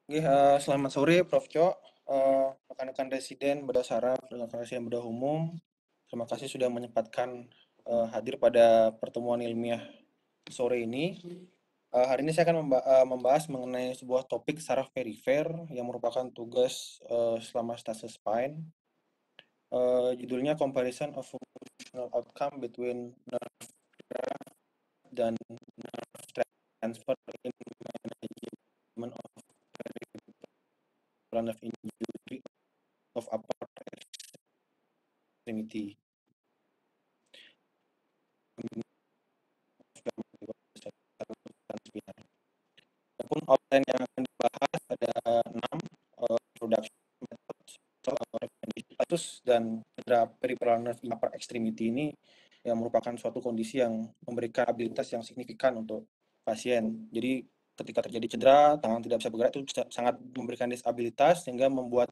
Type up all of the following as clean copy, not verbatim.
Selamat sore Prof. Cok, rekan-rekan residen bedah saraf, rekan-rekan residen bedah umum. Terima kasih sudah menyempatkan hadir pada pertemuan ilmiah sore ini. Hari ini saya akan membahas mengenai sebuah topik saraf perifer yang merupakan tugas selama stase spine. Judulnya Comparison of Functional Outcome Between Nerve dan Nerve Transfer in Management of Peripheral Nerve Injury of Upper Extremity. Adapun outline yang akan dibahas ada 6 introduction methods status dan cedera peripheral nerve upper extremity ini yang merupakan suatu kondisi yang memberikan abilitas yang signifikan untuk pasien. Jadi ketika terjadi cedera, tangan tidak bisa bergerak itu sangat memberikan disabilitas sehingga membuat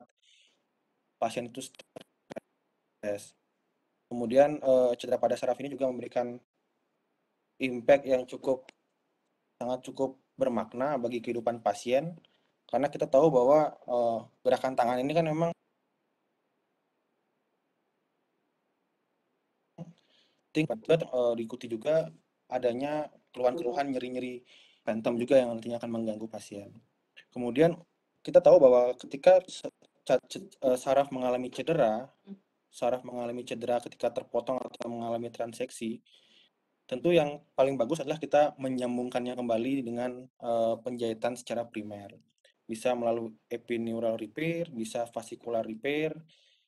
pasien itu stres. Kemudian cedera pada saraf ini juga memberikan impact yang sangat cukup bermakna bagi kehidupan pasien karena kita tahu bahwa gerakan tangan ini kan memang diikuti juga adanya keluhan-keluhan nyeri-nyeri phantom juga yang nantinya akan mengganggu pasien. Kemudian kita tahu bahwa ketika saraf mengalami cedera ketika terpotong atau mengalami transeksi, tentu yang paling bagus adalah kita menyambungkannya kembali dengan penjahitan secara primer. Bisa melalui epineural repair, bisa fascicular repair.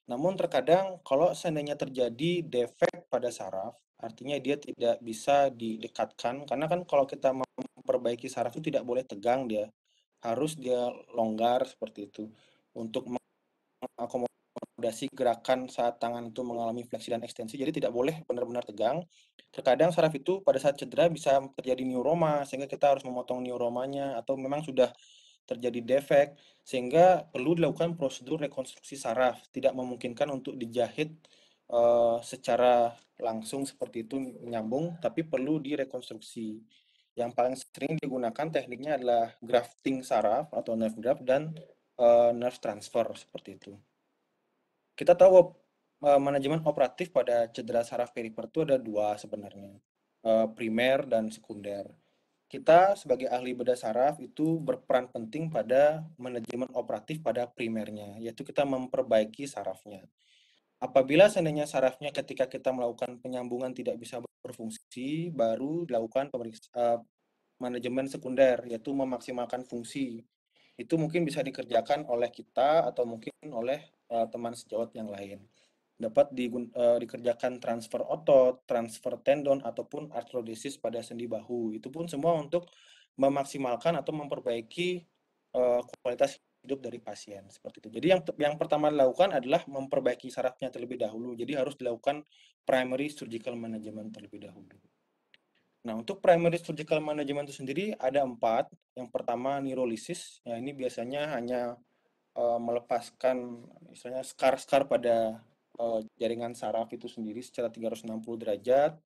Namun terkadang kalau seandainya terjadi defek pada saraf, artinya dia tidak bisa didekatkan karena kan kalau kita memperbaiki saraf itu tidak boleh tegang dia, harus dia longgar seperti itu untuk mengakomodasi gerakan saat tangan itu mengalami fleksi dan ekstensi, jadi tidak boleh benar-benar tegang. Terkadang saraf itu pada saat cedera bisa terjadi neuroma, sehingga kita harus memotong neuromanya, atau memang sudah terjadi defek, sehingga perlu dilakukan prosedur rekonstruksi saraf. Tidak memungkinkan untuk dijahit secara langsung seperti itu menyambung, tapi perlu direkonstruksi. Yang paling sering digunakan tekniknya adalah grafting saraf atau nerve graft dan nerve transfer seperti itu. Kita tahu manajemen operatif pada cedera saraf perifer itu ada dua sebenarnya, primer dan sekunder. Kita sebagai ahli bedah saraf itu berperan penting pada manajemen operatif pada primernya, yaitu kita memperbaiki sarafnya. Apabila seandainya sarafnya ketika kita melakukan penyambungan tidak bisa berfungsi, baru dilakukan manajemen sekunder, yaitu memaksimalkan fungsi. Itu mungkin bisa dikerjakan oleh kita atau mungkin oleh teman sejawat yang lain. Dapat dikerjakan transfer otot, transfer tendon, ataupun artrodesis pada sendi bahu. Itu pun semua untuk memaksimalkan atau memperbaiki kualitas hidup dari pasien seperti itu. Jadi yang pertama dilakukan adalah memperbaiki sarafnya terlebih dahulu. Jadi harus dilakukan primary surgical management terlebih dahulu. Nah, untuk primary surgical management itu sendiri ada 4. Yang pertama neurolisis. Ya, ini biasanya hanya melepaskan misalnya skar-skar pada jaringan saraf itu sendiri secara 360 derajat.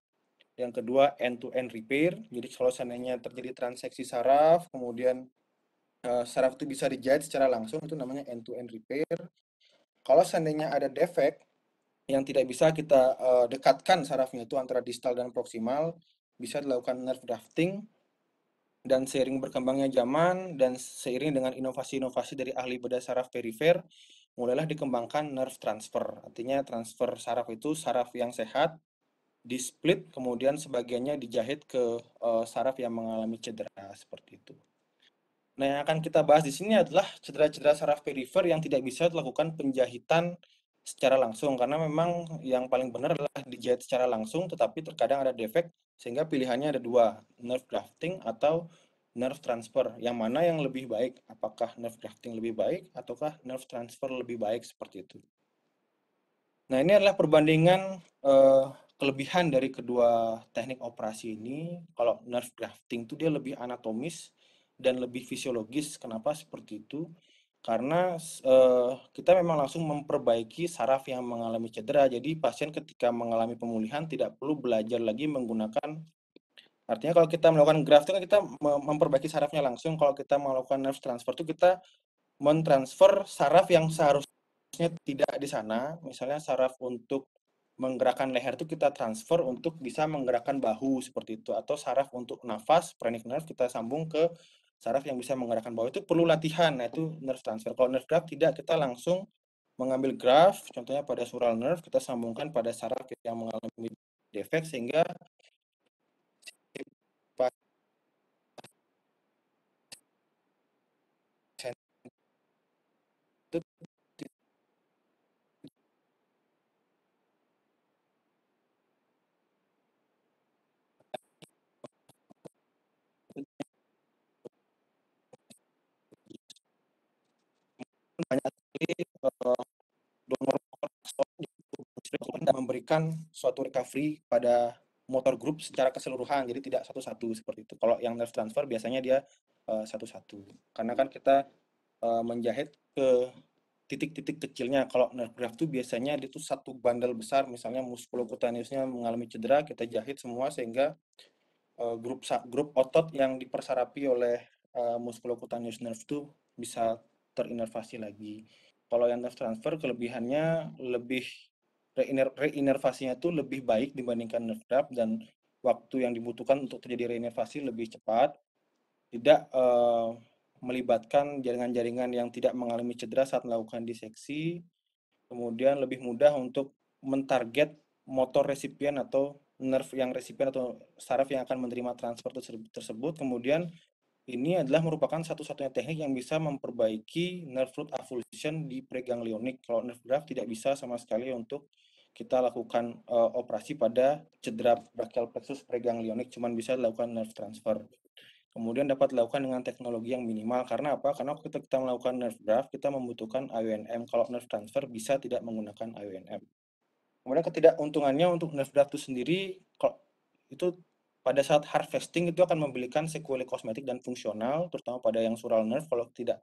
Yang kedua end-to-end repair. Jadi kalau seandainya terjadi transeksi saraf, kemudian saraf itu bisa dijahit secara langsung, itu namanya end-to-end repair. Kalau seandainya ada defek yang tidak bisa kita dekatkan sarafnya itu antara distal dan proksimal, bisa dilakukan nerve grafting. Dan seiring berkembangnya zaman dan seiring dengan inovasi-inovasi dari ahli bedah saraf perifer, mulailah dikembangkan nerve transfer. Artinya transfer saraf itu saraf yang sehat di-split, kemudian sebagiannya dijahit ke saraf yang mengalami cedera seperti itu. Nah, yang akan kita bahas di sini adalah cedera-cedera saraf perifer yang tidak bisa dilakukan penjahitan secara langsung karena memang yang paling benar adalah dijahit secara langsung, tetapi terkadang ada defek sehingga pilihannya ada dua, nerve grafting atau nerve transfer. Yang mana yang lebih baik? Apakah nerve grafting lebih baik ataukah nerve transfer lebih baik seperti itu? Nah, ini adalah perbandingan kelebihan dari kedua teknik operasi ini. Kalau nerve grafting itu dia lebih anatomis dan lebih fisiologis. Kenapa seperti itu? Karena kita memang langsung memperbaiki saraf yang mengalami cedera. Jadi pasien ketika mengalami pemulihan tidak perlu belajar lagi menggunakan. Artinya kalau kita melakukan graft itu kan kita memperbaiki sarafnya langsung. Kalau kita melakukan nerve transfer itu kita mentransfer saraf yang seharusnya tidak di sana. Misalnya saraf untuk menggerakkan leher itu kita transfer untuk bisa menggerakkan bahu seperti itu, atau saraf untuk nafas phrenic nerve kita sambung ke saraf yang bisa menggerakkan bahu. Itu perlu latihan. Nah, itu nerve transfer. Kalau nerve graft tidak, kita langsung mengambil graft contohnya pada sural nerve, kita sambungkan pada saraf yang mengalami defek sehingga pasien itu banyak sekali donor memberikan suatu recovery pada motor group secara keseluruhan, jadi tidak satu-satu seperti itu. Kalau yang nerve transfer biasanya dia satu-satu, karena kan kita menjahit ke titik-titik kecilnya. Kalau nerve graft itu biasanya itu satu bandel besar, misalnya muskulokutaneusnya mengalami cedera, kita jahit semua sehingga grup otot yang dipersarapi oleh musculocutaneous nerve itu bisa terinervasi lagi. Kalau yang nerve transfer kelebihannya lebih reinervasinya itu lebih baik dibandingkan nerve graft, dan waktu yang dibutuhkan untuk terjadi reinervasi lebih cepat, tidak melibatkan jaringan-jaringan yang tidak mengalami cedera saat melakukan diseksi, kemudian lebih mudah untuk mentarget motor resipien atau nerve yang resipien atau saraf yang akan menerima transfer tersebut. Kemudian ini adalah merupakan satu-satunya teknik yang bisa memperbaiki nerve root avulsion di preganglionik. Kalau nerve graft tidak bisa sama sekali untuk kita lakukan operasi pada cedera brachial plexus preganglionik, cuman bisa dilakukan nerve transfer. Kemudian dapat dilakukan dengan teknologi yang minimal. Karena apa? Karena ketika kita melakukan nerve graft, kita membutuhkan IONM. Kalau nerve transfer bisa tidak menggunakan IONM. Kemudian ketidakuntungannya untuk nerve graft itu sendiri, itu pada saat harvesting itu akan memberikan sequelae kosmetik dan fungsional, terutama pada yang sural nerve. Kalau tidak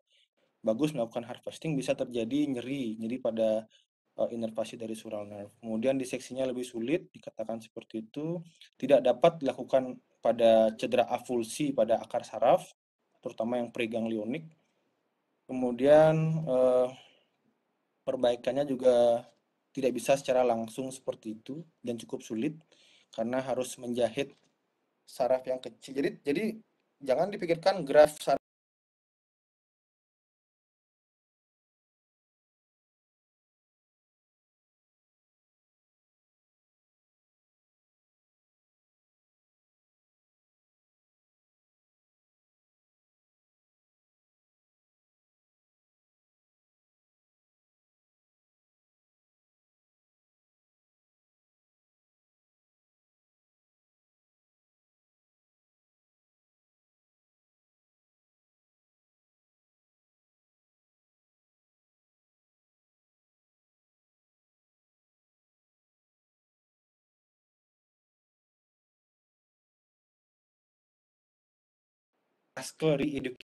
bagus melakukan harvesting, bisa terjadi nyeri pada inervasi dari sural nerve. Kemudian diseksinya lebih sulit, dikatakan seperti itu. Tidak dapat dilakukan pada cedera avulsi pada akar saraf, terutama yang preganglionik. Kemudian perbaikannya juga tidak bisa secara langsung seperti itu dan cukup sulit karena harus menjahit saraf yang kecil. Jadi jangan dipikirkan graf saraf muscular reeducation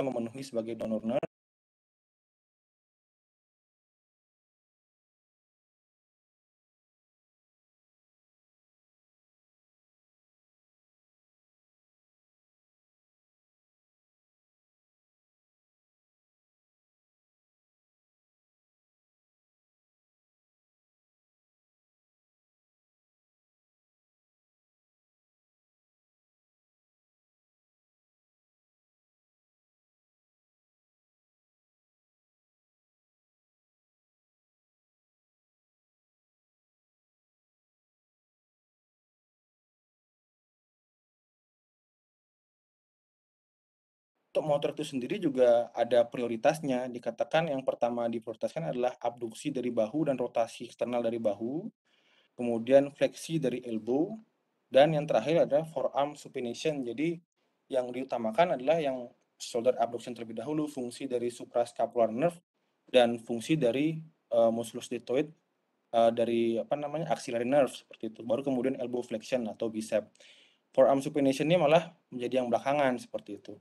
memenuhi sebagai donor nerve. Untuk motor itu sendiri juga ada prioritasnya. Dikatakan yang pertama diprioritaskan adalah abduksi dari bahu dan rotasi eksternal dari bahu, kemudian fleksi dari elbow, dan yang terakhir adalah forearm supination. Jadi yang diutamakan adalah yang shoulder abduction terlebih dahulu, fungsi dari suprascapular nerve dan fungsi dari musculus deltoid dari axillary nerve seperti itu. Baru kemudian elbow flexion atau bicep. Forearm supination ini malah menjadi yang belakangan seperti itu.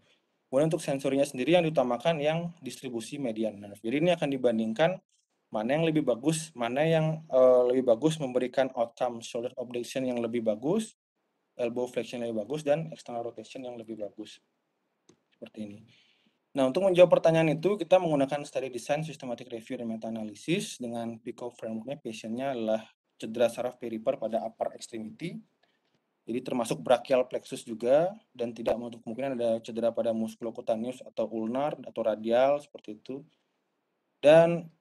Kemudian untuk sensorinya sendiri yang diutamakan yang distribusi median nerve. Jadi ini akan dibandingkan mana yang lebih bagus, mana yang lebih bagus memberikan outcome shoulder abduction yang lebih bagus, elbow flexion yang lebih bagus, dan external rotation yang lebih bagus. Seperti ini. Nah, untuk menjawab pertanyaan itu, kita menggunakan study design, systematic review, dan meta-analysis dengan PICO framework-nya. Patientnya adalah cedera saraf perifer pada upper extremity. Jadi termasuk brachial plexus juga, dan tidak menutup kemungkinan ada cedera pada musculocutaneous atau ulnar atau radial seperti itu. Dan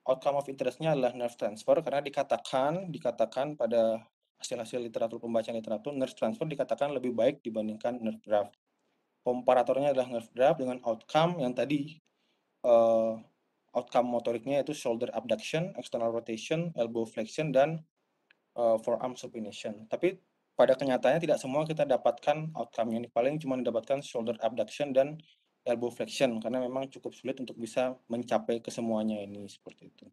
outcome of interest-nya adalah nerve transfer, karena dikatakan pada hasil-hasil literatur pembacaan literatur, nerve transfer dikatakan lebih baik dibandingkan nerve graft. Komparatornya adalah nerve graft dengan outcome yang tadi, outcome motoriknya yaitu shoulder abduction, external rotation, elbow flexion, dan forearm supination. Tapi pada kenyataannya tidak semua kita dapatkan outcome-nya. Paling cuma mendapatkan shoulder abduction dan elbow flexion, karena memang cukup sulit untuk bisa mencapai kesemuanya ini, seperti itu.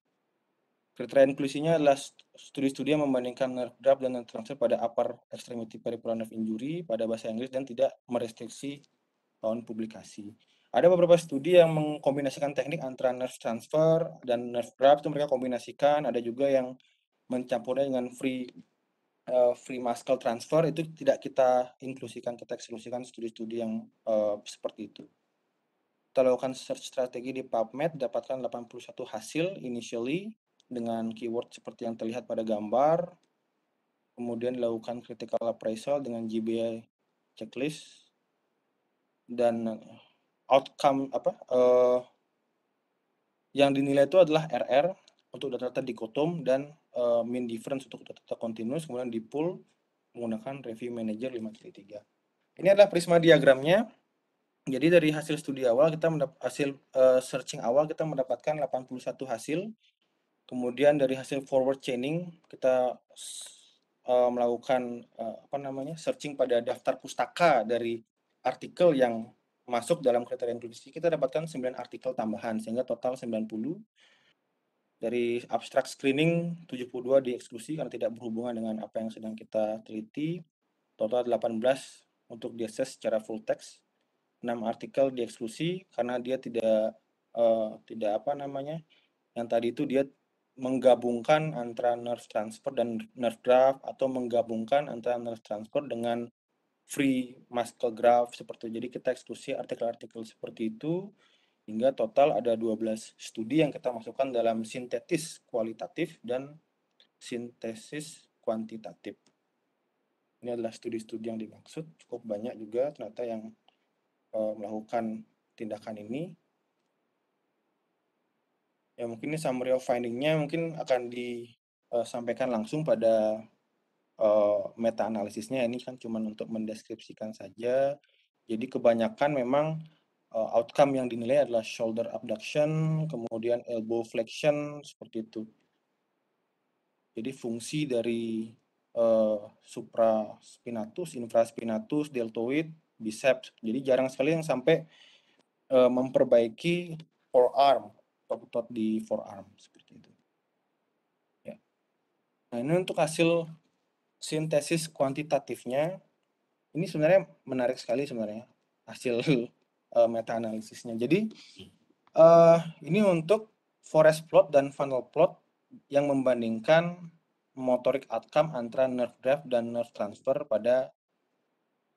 Kriteria inklusinya adalah studi-studi yang membandingkan nerve graft dan nerve transfer pada upper extremity peripheral nerve injury pada bahasa Inggris dan tidak merestriksi tahun publikasi. Ada beberapa studi yang mengkombinasikan teknik antara nerve transfer dan nerve graft, itu mereka kombinasikan. Ada juga yang mencampurnya dengan free muscle transfer, itu tidak kita inklusikan, kita eksklusikan studi-studi yang seperti itu. Kita lakukan search strategi di PubMed, dapatkan 81 hasil initially dengan keyword seperti yang terlihat pada gambar. Kemudian dilakukan critical appraisal dengan GBI checklist, dan outcome yang dinilai itu adalah RR untuk data-data dikotom dan mean difference untuk data continuous, kemudian di pool menggunakan review manager 5.3. Ini adalah prisma diagramnya. Jadi dari hasil studi awal kita searching awal kita mendapatkan 81 hasil. Kemudian dari hasil forward chaining kita melakukan searching pada daftar pustaka dari artikel yang masuk dalam kriteria inklusi. Kita dapatkan 9 artikel tambahan sehingga total 90. Dari abstrak screening 72 dieksklusi karena tidak berhubungan dengan apa yang sedang kita teliti. Total 18 untuk diakses secara full text. 6 artikel dieksklusi karena dia tidak yang tadi itu dia menggabungkan antara nerve transfer dan nerve graft, atau menggabungkan antara nerve transfer dengan free muscle graft seperti itu. Jadi kita eksklusi artikel-artikel seperti itu, hingga total ada 12 studi yang kita masukkan dalam sintetis kualitatif dan sintesis kuantitatif. Ini adalah studi-studi yang dimaksud, cukup banyak juga ternyata yang melakukan tindakan ini. Ya mungkin ini summary of finding-nya mungkin akan disampaikan langsung pada meta-analisisnya. Ini kan cuma untuk mendeskripsikan saja. Jadi kebanyakan memang outcome yang dinilai adalah shoulder abduction, kemudian elbow flexion, seperti itu. Jadi fungsi dari supraspinatus, infraspinatus, deltoid, biceps. Jadi jarang sekali yang sampai memperbaiki forearm, otot di forearm, seperti itu. Ya. Nah, ini untuk hasil sintesis kuantitatifnya. Ini sebenarnya menarik sekali sebenarnya hasil meta-analisisnya. Jadi ini untuk forest plot dan funnel plot yang membandingkan motorik outcome antara nerve graft dan nerve transfer pada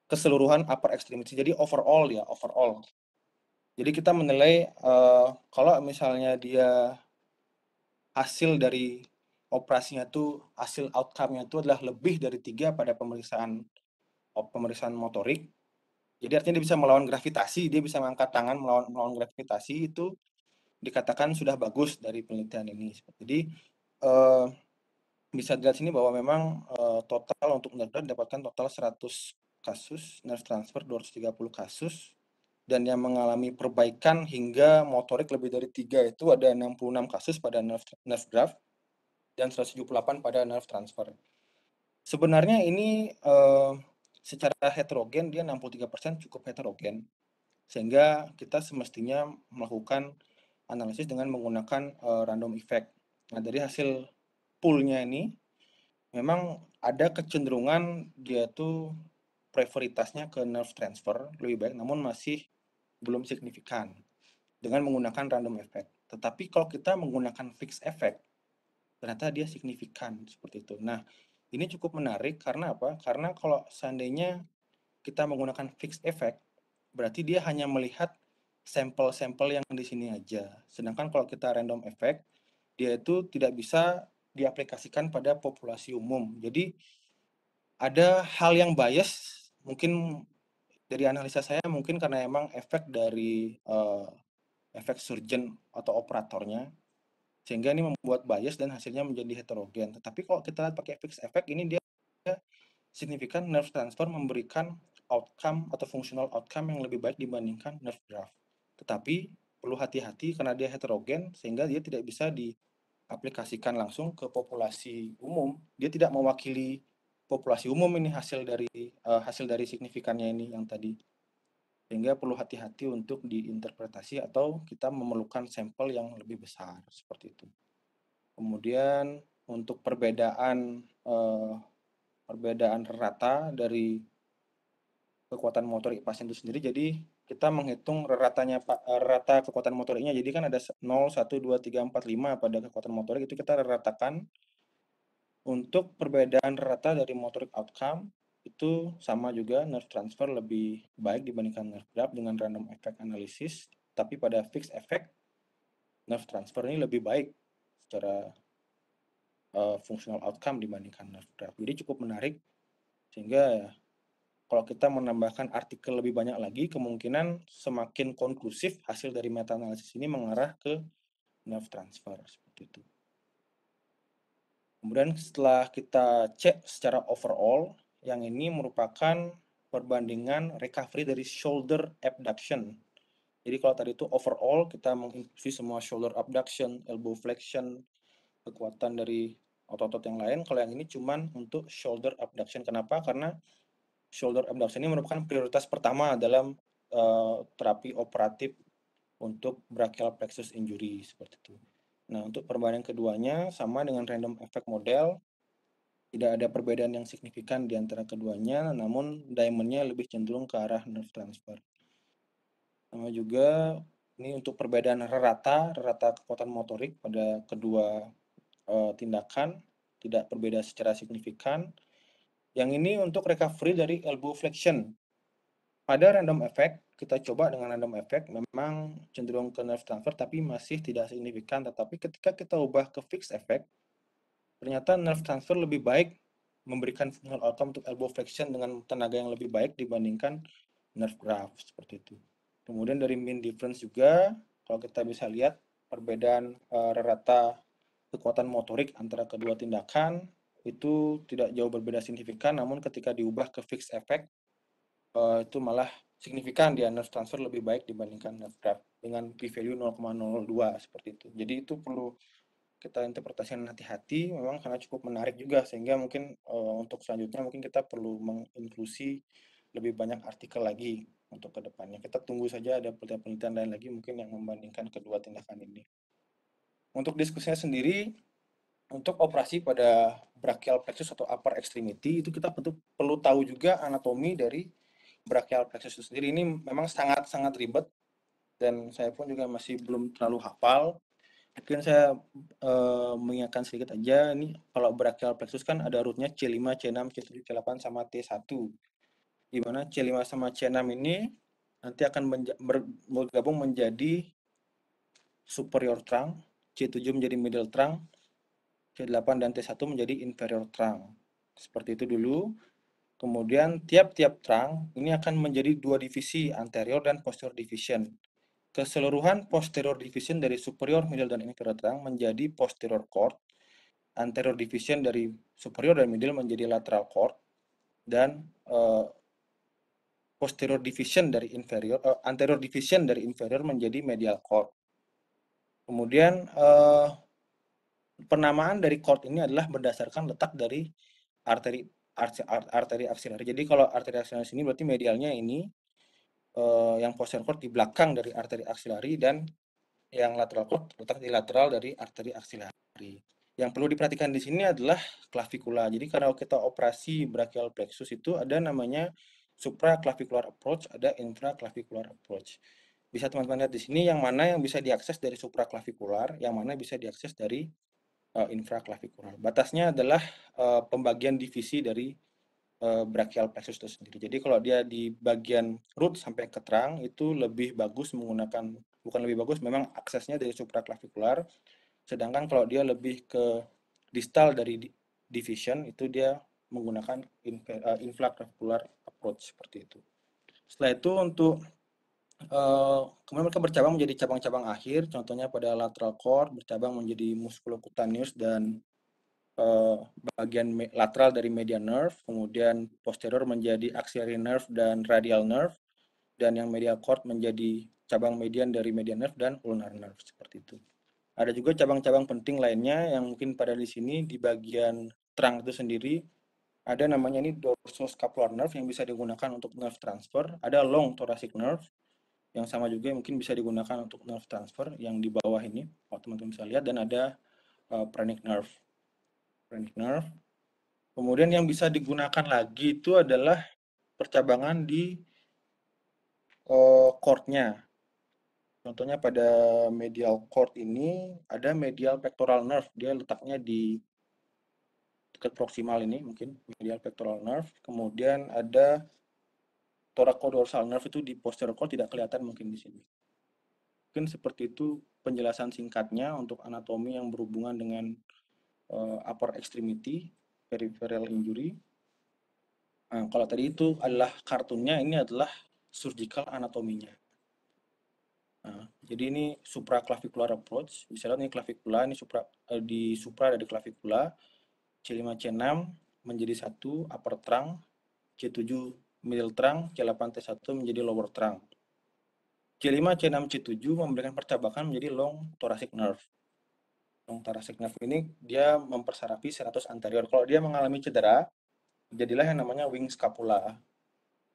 keseluruhan upper extremity. Jadi overall ya, overall. Jadi kita menilai kalau misalnya dia hasil dari operasinya tuh, hasil outcome-nya itu adalah lebih dari 3 pada pemeriksaan motorik. Jadi artinya dia bisa melawan gravitasi, dia bisa mengangkat tangan melawan gravitasi, itu dikatakan sudah bagus dari penelitian ini. Jadi bisa dilihat sini bahwa memang total untuk nerve graft didapatkan total 100 kasus, nerve transfer 230 kasus, dan yang mengalami perbaikan hingga motorik lebih dari 3 itu ada 66 kasus pada nerve graft dan 178 pada nerve transfer. Sebenarnya ini secara heterogen dia 63% cukup heterogen, sehingga kita semestinya melakukan analisis dengan menggunakan random effect. Nah, dari hasil poolnya ini memang ada kecenderungan dia tuh preferitasnya ke nerve transfer lebih baik, namun masih belum signifikan dengan menggunakan random effect. Tetapi kalau kita menggunakan fixed effect, ternyata dia signifikan seperti itu. Nah, ini cukup menarik karena apa? Karena kalau seandainya kita menggunakan fixed effect, berarti dia hanya melihat sampel-sampel yang di sini aja. Sedangkan kalau kita random effect, dia itu tidak bisa diaplikasikan pada populasi umum. Jadi ada hal yang bias, mungkin dari analisa saya mungkin karena emang efek dari efek surgeon atau operatornya, sehingga ini membuat bias dan hasilnya menjadi heterogen. Tetapi kalau kita lihat pakai fixed effect, ini dia signifikan nerve transfer memberikan outcome atau functional outcome yang lebih baik dibandingkan nerve graft. Tetapi perlu hati-hati karena dia heterogen sehingga dia tidak bisa diaplikasikan langsung ke populasi umum. Dia tidak mewakili populasi umum ini hasil dari signifikannya ini yang tadi. Sehingga perlu hati-hati untuk diinterpretasi atau kita memerlukan sampel yang lebih besar seperti itu. Kemudian untuk perbedaan rata dari kekuatan motorik pasien itu sendiri. Jadi kita menghitung rata kekuatan motoriknya. Jadi kan ada 0, 1, 2, 3, 4, 5 pada kekuatan motorik itu kita ratakan. Untuk perbedaan rata dari motorik outcome itu sama juga, nerve transfer lebih baik dibandingkan nerve graft dengan random effect analysis. Tapi pada fixed effect nerve transfer ini lebih baik secara functional outcome dibandingkan nerve graft. Jadi cukup menarik sehingga kalau kita menambahkan artikel lebih banyak lagi, kemungkinan semakin konklusif hasil dari meta-analisis ini mengarah ke nerve transfer, seperti itu. Kemudian setelah kita cek secara overall, yang ini merupakan perbandingan recovery dari shoulder abduction. Jadi kalau tadi itu overall, kita menginklusi semua shoulder abduction, elbow flexion, kekuatan dari otot-otot yang lain. Kalau yang ini cuman untuk shoulder abduction. Kenapa? Karena shoulder abduction ini merupakan prioritas pertama dalam terapi operatif untuk brachial plexus injury seperti itu. Nah, untuk perbandingan keduanya sama dengan random effect model, tidak ada perbedaan yang signifikan di antara keduanya, namun diamondnya lebih cenderung ke arah nerve transfer. Sama juga ini untuk perbedaan rata kekuatan motorik pada kedua tindakan tidak berbeda secara signifikan. Yang ini untuk recovery dari elbow flexion. Pada random effect, kita coba dengan random effect, memang cenderung ke nerve transfer, tapi masih tidak signifikan. Tetapi ketika kita ubah ke fixed effect, ternyata nerve transfer lebih baik memberikan functional outcome untuk elbow flexion dengan tenaga yang lebih baik dibandingkan nerve graft, seperti itu. Kemudian dari mean difference juga, kalau kita bisa lihat perbedaan rata kekuatan motorik antara kedua tindakan, itu tidak jauh berbeda signifikan, namun ketika diubah ke fixed effect, itu malah signifikan dia nerve transfer lebih baik dibandingkan nerve graft dengan p-value 0,02 seperti itu. Jadi itu perlu kita interpretasikan hati-hati, memang karena cukup menarik juga, sehingga mungkin untuk selanjutnya mungkin kita perlu menginklusi lebih banyak artikel lagi untuk kedepannya. Kita tunggu saja ada penelitian lain lagi mungkin yang membandingkan kedua tindakan ini. Untuk diskusinya sendiri, untuk operasi pada brachial plexus atau upper extremity itu kita perlu tahu juga anatomi dari brachial plexus itu sendiri. Ini memang sangat ribet dan saya pun juga masih belum terlalu hafal. Mungkin saya mengingatkan sedikit aja, ini kalau brachial plexus kan ada rootnya C5, C6, C7, C8 sama T1. Di mana C5 sama C6 ini nanti akan bergabung menjadi superior trunk, C7 menjadi middle trunk, C8 dan T1 menjadi inferior trunk. Seperti itu dulu. Kemudian tiap-tiap trunk ini akan menjadi dua divisi, anterior dan posterior division. Keseluruhan posterior division dari superior, middle, dan inferior trunk menjadi posterior cord. Anterior division dari superior dan middle menjadi lateral cord. Dan anterior division dari inferior menjadi medial cord. Kemudian penamaan dari cord ini adalah berdasarkan letak dari arteri arteri aksilari. Jadi kalau arteri aksilari sini berarti medialnya ini, yang posterior cord di belakang dari arteri aksilari, dan yang lateral cord terletak di lateral dari arteri aksilari. Yang perlu diperhatikan di sini adalah clavikula. Jadi kalau kita operasi brachial plexus itu ada namanya supraclavicular approach, ada infraclavicular approach. Bisa teman-teman lihat di sini yang mana yang bisa diakses dari supraclavicular, yang mana bisa diakses dari infraclavicular. Batasnya adalah pembagian divisi dari brachial plexus itu sendiri. Jadi kalau dia di bagian root sampai ke trunk itu lebih bagus menggunakan, bukan lebih bagus, memang aksesnya dari supraclavicular. Sedangkan kalau dia lebih ke distal dari division itu dia menggunakan infraclavicular approach seperti itu. Setelah itu untuk kemudian mereka bercabang menjadi cabang-cabang akhir, contohnya pada lateral cord bercabang menjadi musculocutaneous dan bagian lateral dari median nerve, kemudian posterior menjadi axillary nerve dan radial nerve, dan yang medial cord menjadi cabang median dari median nerve dan ulnar nerve seperti itu. Ada juga cabang-cabang penting lainnya yang mungkin pada di sini di bagian trunk itu sendiri ada namanya ini dorsoscapular nerve yang bisa digunakan untuk nerve transfer, ada long thoracic nerve yang sama juga mungkin bisa digunakan untuk nerve transfer yang di bawah ini, teman-teman bisa lihat, dan ada phrenic nerve. Kemudian yang bisa digunakan lagi itu adalah percabangan di cord-nya. Contohnya pada medial cord ini ada medial pectoral nerve, dia letaknya di dekat proximal ini mungkin medial pectoral nerve. Kemudian ada thoracodorsal nerve itu di posterior cord, tidak kelihatan mungkin di sini. Mungkin seperti itu penjelasan singkatnya untuk anatomi yang berhubungan dengan upper extremity peripheral injury. Nah, kalau tadi itu adalah kartunnya, ini adalah surgical anatominya. Nah, jadi ini supraclavicular approach. Bisa lihat ini clavikula, ini di supra ada di clavikula. C5 C6 menjadi satu upper trunk, C7 middle trunk, C8 T1 menjadi lower trunk. C5 C6 C7 memberikan percabangan menjadi long thoracic nerve. Long thoracic nerve ini dia mempersarafi senatus anterior. Kalau dia mengalami cedera, jadilah yang namanya wing scapula.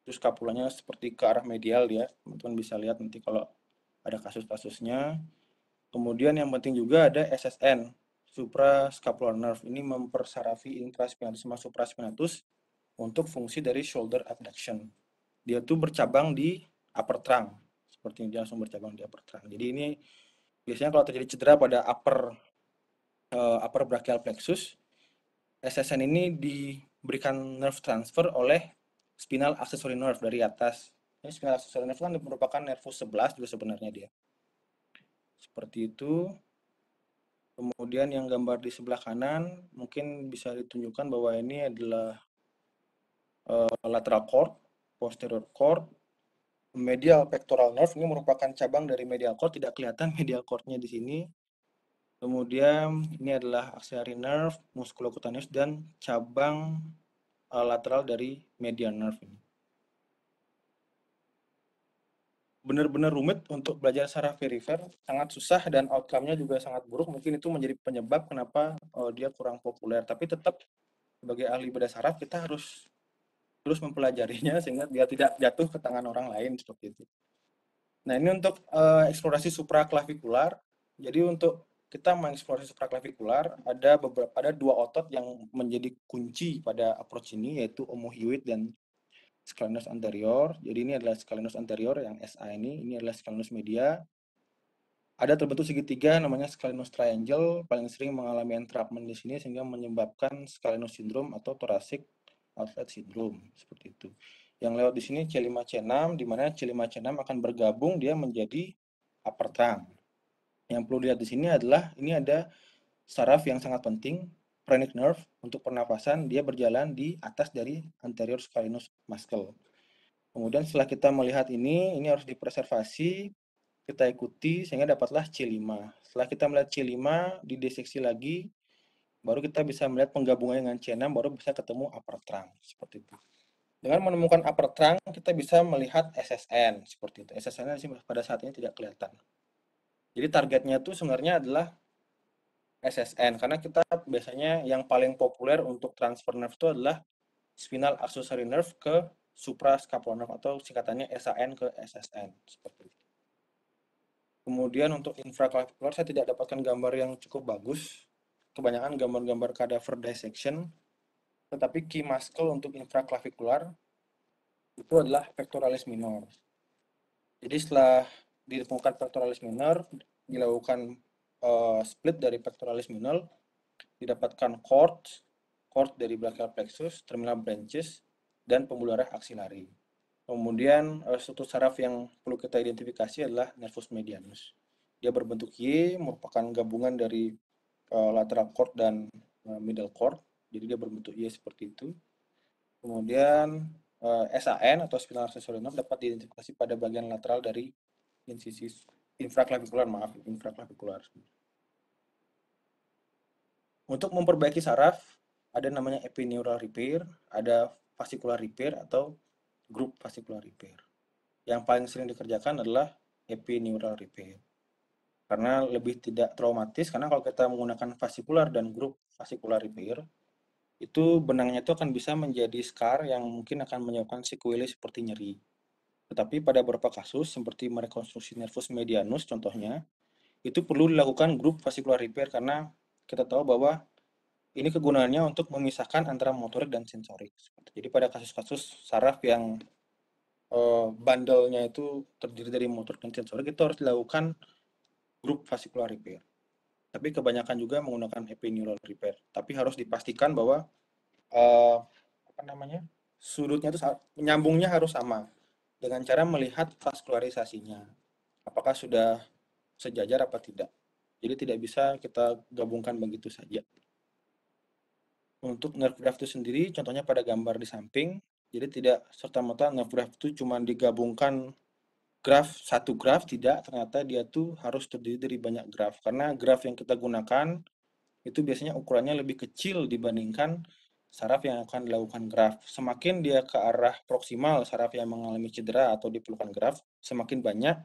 Terus scapulanya seperti ke arah medial ya. Teman-teman bisa lihat nanti kalau ada kasus-kasusnya. Kemudian yang penting juga ada SSN, suprascapular nerve. Ini mempersarafi infraspinatus sama supraspinatus untuk fungsi dari shoulder abduction. Dia tuh bercabang di upper trunk. Seperti ini, dia langsung bercabang di upper trunk. Jadi ini biasanya kalau terjadi cedera pada upper brachial plexus, SSN ini diberikan nerve transfer oleh spinal accessory nerve dari atas. Ini spinal accessory nerve kan merupakan nervus 11 juga sebenarnya dia. Seperti itu. Kemudian yang gambar di sebelah kanan mungkin bisa ditunjukkan bahwa ini adalah lateral cord, posterior cord, medial pectoral nerve. Ini merupakan cabang dari medial cord, tidak kelihatan medial cordnya di sini. Kemudian ini adalah axillary nerve, musculocutaneous, dan cabang lateral dari median nerve ini. Benar-benar rumit untuk belajar secara perifer, sangat susah dan outcome-nya juga sangat buruk. Mungkin itu menjadi penyebab kenapa dia kurang populer. Tapi tetap sebagai ahli bedah saraf kita harus terus mempelajarinya sehingga dia tidak jatuh ke tangan orang lain seperti itu. Nah, ini untuk eksplorasi supraclavicular. Jadi untuk kita mengeksplorasi supraclavicular ada dua otot yang menjadi kunci pada approach ini, yaitu omohyoid dan scalenus anterior. Jadi ini adalah scalenus anterior yang SA ini adalah scalenus media. Ada terbentuk segitiga namanya scalenus triangle, paling sering mengalami entrapment di sini sehingga menyebabkan scalenus syndrome atau thoracic outlet syndrome seperti itu. Yang lewat di sini C5 C6, di mana C5 C6 akan bergabung dia menjadi upper trunk. Yang perlu dilihat di sini adalah ini ada saraf yang sangat penting, phrenic nerve untuk pernapasan, dia berjalan di atas dari anterior scalenus muscle. Kemudian setelah kita melihat ini harus dipreservasi, kita ikuti sehingga dapatlah C5. Setelah kita melihat C5, didiseksi lagi, baru kita bisa melihat penggabungan dengan C6, baru bisa ketemu upper trunk seperti itu. Dengan menemukan upper trunk, kita bisa melihat SSN seperti itu. SSN pada saat ini tidak kelihatan. Jadi targetnya itu sebenarnya adalah SSN karena kita biasanya yang paling populer untuk transfer nerve itu adalah spinal accessory nerve ke suprascapular nerve atau singkatannya SAN ke SSN seperti itu. Kemudian untuk infraclavicular saya tidak dapatkan gambar yang cukup bagus. Kebanyakan gambar-gambar cadaver dissection, tetapi key muscle untuk infraclavicular itu adalah pectoralis minor. Jadi setelah ditemukan pectoralis minor, dilakukan split dari pectoralis minor, didapatkan cord dari brachial plexus, terminal branches, dan pembuluh darah axillary. Kemudian struktur saraf yang perlu kita identifikasi adalah nervus medianus. Dia berbentuk Y, merupakan gabungan dari lateral cord dan middle cord. Jadi dia berbentuk Y seperti itu. Kemudian SAN atau spinal accessory nerve dapat diidentifikasi pada bagian lateral dari insisi infraclavikular, infraclavikular. Untuk memperbaiki saraf, ada namanya epineural repair, ada fascicular repair atau group fascicular repair. Yang paling sering dikerjakan adalah epineural repair. Karena lebih tidak traumatis, karena kalau kita menggunakan fascicular dan group fascicular repair, itu benangnya itu akan bisa menjadi scar yang mungkin akan menyebabkan sequelae seperti nyeri. Tetapi pada beberapa kasus, seperti merekonstruksi nervus medianus contohnya, itu perlu dilakukan group fascicular repair karena kita tahu bahwa ini kegunaannya untuk memisahkan antara motorik dan sensorik. Jadi pada kasus-kasus saraf yang bandelnya itu terdiri dari motorik dan sensorik, itu harus dilakukan group fascicular repair. Tapi kebanyakan juga menggunakan epineural repair. Tapi harus dipastikan bahwa uh, apa namanya sudutnya itu menyambungnya harus sama dengan cara melihat vaskularisasinya. Apakah sudah sejajar apa tidak. Jadi tidak bisa kita gabungkan begitu saja. Untuk nerve graft itu sendiri, contohnya pada gambar di samping, jadi tidak serta-merta nerve graft itu cuma digabungkan satu graf, tidak, ternyata dia tuh harus terdiri dari banyak graf. Karena graf yang kita gunakan itu biasanya ukurannya lebih kecil dibandingkan saraf yang akan dilakukan graf. Semakin dia ke arah proksimal saraf yang mengalami cedera atau diperlukan graf, semakin banyak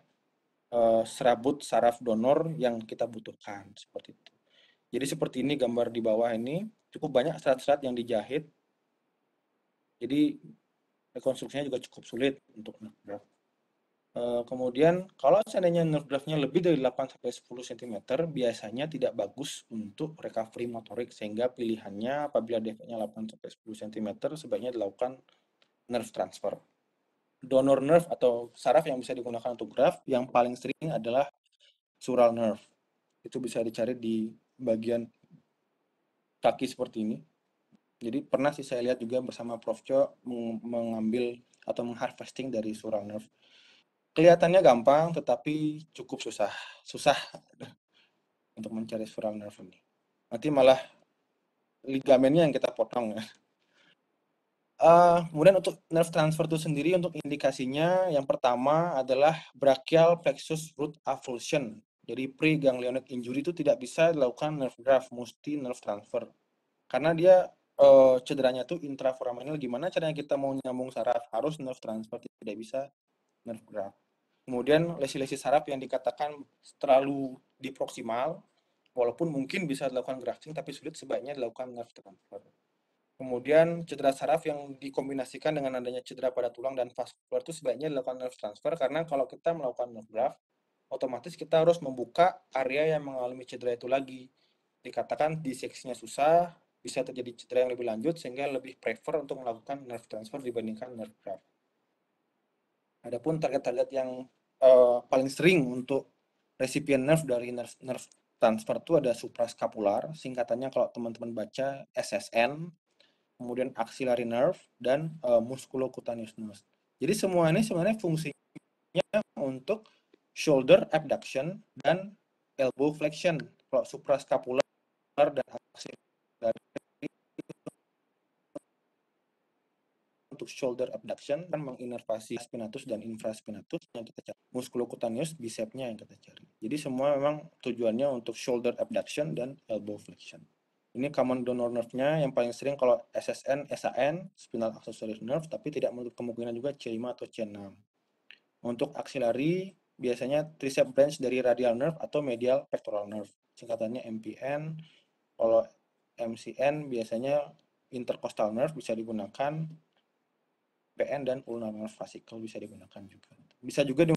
serabut saraf donor yang kita butuhkan. Seperti itu. Jadi seperti ini gambar di bawah ini, cukup banyak serat-serat yang dijahit. Jadi rekonstruksinya juga cukup sulit untuk nerve graft. Kemudian kalau seandainya nerve graftnya lebih dari 8-10 cm, biasanya tidak bagus untuk recovery motorik, sehingga pilihannya apabila defeknya 8-10 cm, sebaiknya dilakukan nerve transfer. Donor nerve atau saraf yang bisa digunakan untuk graft yang paling sering adalah sural nerve. Itu bisa dicari di bagian kaki seperti ini. Jadi pernah sih saya lihat juga bersama Prof. Cho mengambil atau mengharvesting dari sural nerve. Kelihatannya gampang, tetapi cukup susah. Susah untuk mencari sural nerve ini. Nanti malah ligamennya yang kita potong ya. Kemudian untuk nerve transfer itu sendiri untuk indikasinya yang pertama adalah brachial plexus root avulsion. Jadi preganglionate injury itu tidak bisa dilakukan nerve graft, mesti nerve transfer. Karena dia cederanya tuh intraforaminal, gimana caranya kita mau nyambung saraf? Harus nerve transfer, tidak bisa nerve graft. Kemudian lesi-lesi saraf yang dikatakan terlalu di proksimal, walaupun mungkin bisa dilakukan grafting, tapi sulit, sebaiknya dilakukan nerve transfer. Kemudian cedera saraf yang dikombinasikan dengan adanya cedera pada tulang dan vaskular itu sebaiknya dilakukan nerve transfer, karena kalau kita melakukan nerve graft, otomatis kita harus membuka area yang mengalami cedera itu lagi. Dikatakan diseksinya susah, bisa terjadi cedera yang lebih lanjut, sehingga lebih prefer untuk melakukan nerve transfer dibandingkan nerve graft. Adapun target-target yang paling sering untuk recipient nerve dari nerve transfer itu ada suprascapular, singkatannya kalau teman-teman baca SSN, kemudian axillary nerve, dan musculocutaneous nerve. Jadi semua ini sebenarnya fungsinya untuk shoulder abduction dan elbow flexion. Kalau suprascapular dan axillary untuk shoulder abduction kan menginervasi spinatus dan infraspinatus yang kita cari. Musculocutaneous bicepnya yang kita cari. Jadi semua memang tujuannya untuk shoulder abduction dan elbow flexion. Ini common donor nerve-nya yang paling sering kalau SSN, SAN, spinal accessory nerve, tapi tidak menutup kemungkinan juga C5 atau C6. Untuk axillary, biasanya tricep branch dari radial nerve atau medial pectoral nerve. Singkatannya MPN. Kalau MCN biasanya intercostal nerve bisa digunakan, PN dan ulnar nerve fascicle bisa digunakan juga. Bisa juga di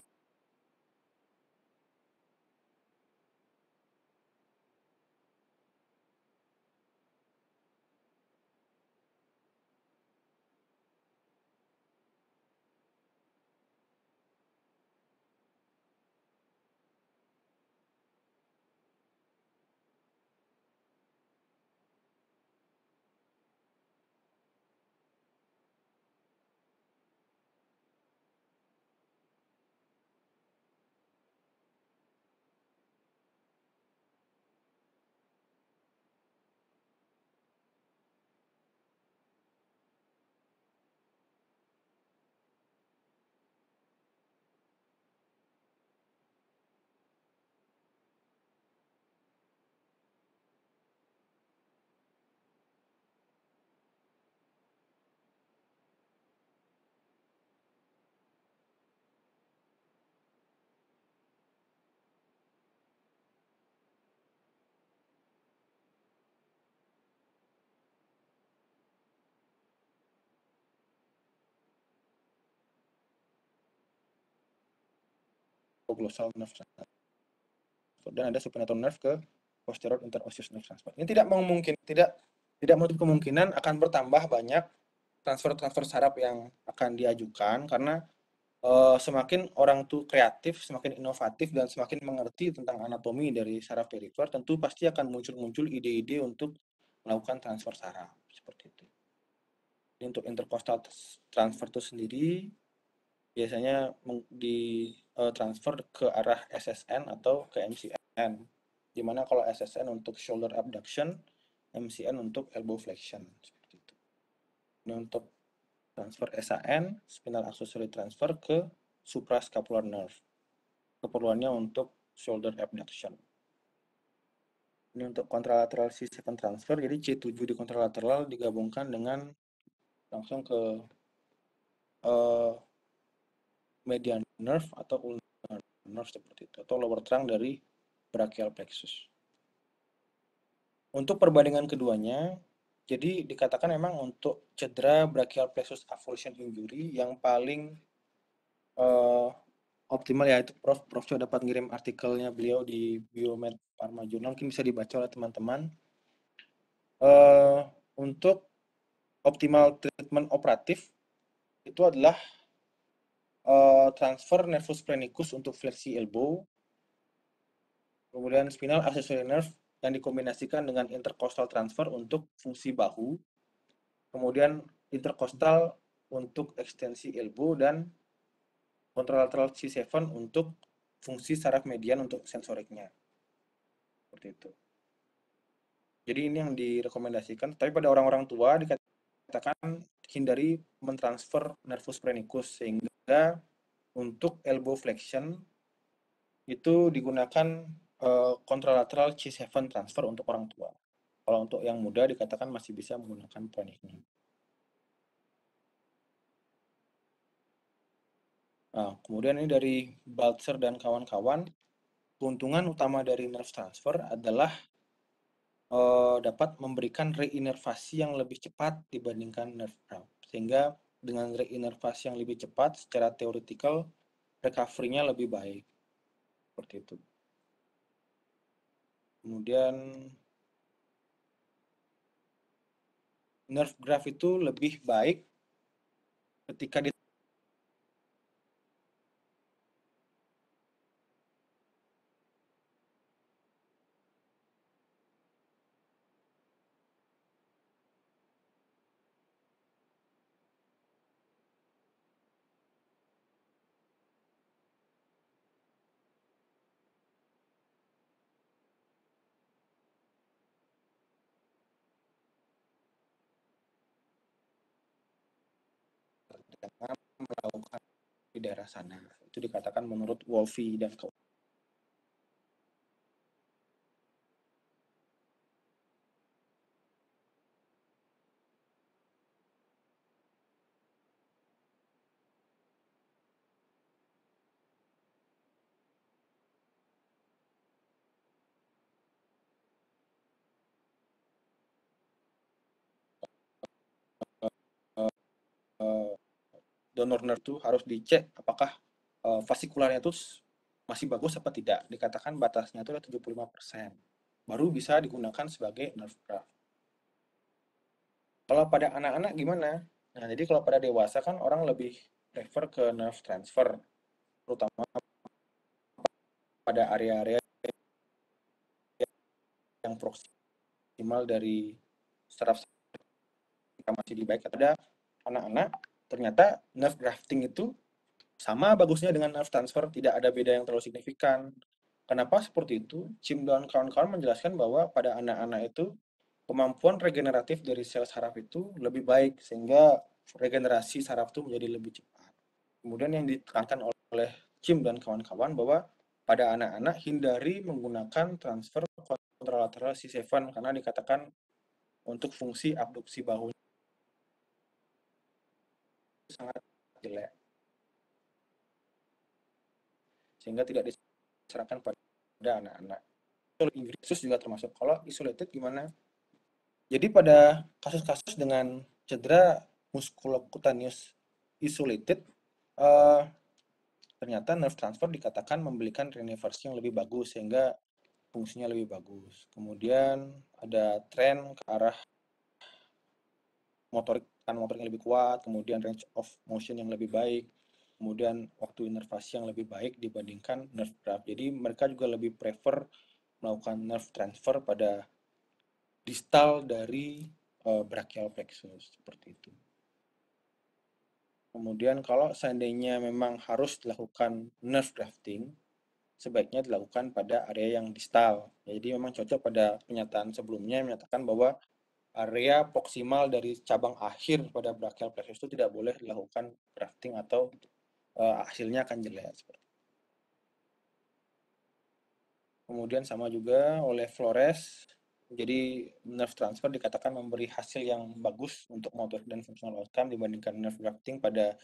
glossal nerve transfer dan ada supinator nerve ke posterior interosseous nerve transfer. Ini tidak menutup kemungkinan akan bertambah banyak transfer saraf yang akan diajukan karena semakin orang tuh kreatif, semakin inovatif dan semakin mengerti tentang anatomi dari saraf perifer, tentu pasti akan muncul ide-ide untuk melakukan transfer saraf seperti itu. Jadi untuk intercostal transfer itu sendiri biasanya di transfer ke arah SSN atau ke MCN. Dimana kalau SSN untuk shoulder abduction, MCN untuk elbow flexion seperti itu. Ini untuk transfer SAN, spinal accessory transfer ke suprascapular nerve. Keperluannya untuk shoulder abduction. Ini untuk contralateral C7 transfer, jadi C7 di contralateral digabungkan dengan langsung ke median nerve atau ulnar nerve seperti itu, atau lower trunk dari brachial plexus. Untuk perbandingan keduanya, jadi dikatakan memang untuk cedera brachial plexus avulsion injury yang paling optimal ya itu Prof juga dapat ngirim artikelnya beliau di Biomed Pharma Journal, mungkin bisa dibaca oleh teman-teman. Untuk optimal treatment operatif itu adalah transfer nervus phrenicus untuk fleksi elbow, kemudian spinal accessory nerve yang dikombinasikan dengan intercostal transfer untuk fungsi bahu, kemudian intercostal untuk ekstensi elbow, dan contralateral C7 untuk fungsi saraf median untuk sensoriknya. Seperti itu. Jadi ini yang direkomendasikan. Tapi pada orang-orang tua dikatakan hindari mentransfer nervus phrenicus, sehingga untuk elbow flexion itu digunakan contralateral C7 transfer untuk orang tua. Kalau untuk yang muda dikatakan masih bisa menggunakan Ponickney. Nah, kemudian ini dari Baltzer dan kawan-kawan, keuntungan utama dari nerve transfer adalah dapat memberikan reinervasi yang lebih cepat dibandingkan nerve graft. Sehingga dengan reinervasi yang lebih cepat, secara teoretikal, recovery-nya lebih baik. Seperti itu. Kemudian, nerve graft itu lebih baik ketika melakukan di daerah sana. Itu dikatakan menurut Wolfe dan kawan. donor nerve itu harus dicek apakah fasikularnya itu masih bagus apa tidak. Dikatakan batasnya itu 75%. Baru bisa digunakan sebagai nerve graft. Kalau pada anak-anak gimana? Nah, jadi kalau pada dewasa kan orang lebih prefer ke nerve transfer, terutama pada area-area yang proksimal dari saraf masih di baik. Ada anak-anak ternyata nerve grafting itu sama bagusnya dengan nerve transfer, tidak ada beda yang terlalu signifikan. Kenapa seperti itu? Jim dan kawan-kawan menjelaskan bahwa pada anak-anak itu kemampuan regeneratif dari sel saraf itu lebih baik sehingga regenerasi saraf itu menjadi lebih cepat. Kemudian yang ditekankan oleh Jim dan kawan-kawan bahwa pada anak-anak hindari menggunakan transfer kontralateral C7 karena dikatakan untuk fungsi abduksi bahu sangat jelek sehingga tidak disarankan pada anak-anak. Khusus juga termasuk. Kalau isolated gimana? Jadi pada kasus-kasus dengan cedera muskulocutaneous isolated, eh, ternyata nerve transfer dikatakan memberikan reversi yang lebih bagus sehingga fungsinya lebih bagus. Kemudian ada tren ke arah motorik yang lebih kuat, kemudian range of motion yang lebih baik, kemudian waktu inervasi yang lebih baik dibandingkan nerve graft. Jadi mereka juga lebih prefer melakukan nerve transfer pada distal dari brachial plexus seperti itu. Kemudian kalau seandainya memang harus dilakukan nerve grafting, sebaiknya dilakukan pada area yang distal. Jadi memang cocok pada pernyataan sebelumnya yang menyatakan bahwa area proksimal dari cabang akhir pada brachial plexus itu tidak boleh dilakukan grafting atau hasilnya akan jelek. Kemudian sama juga oleh Flores, jadi nerve transfer dikatakan memberi hasil yang bagus untuk motorik dan functional outcome dibandingkan nerve grafting pada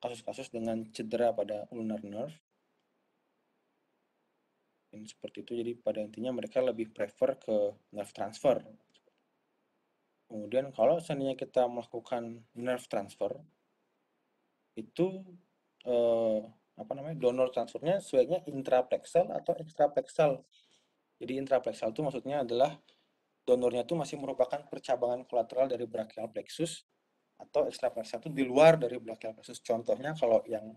kasus-kasus dengan cedera pada ulnar nerve. Seperti itu, jadi pada intinya mereka lebih prefer ke nerve transfer. Kemudian kalau seandainya kita melakukan nerve transfer, itu eh, apa namanya, donor transfernya sebaiknya intraplexal atau extraplexal. Jadi intraplexal itu maksudnya adalah donornya itu masih merupakan percabangan kolateral dari brachial plexus, atau extraplexal itu di luar dari brachial plexus. Contohnya kalau yang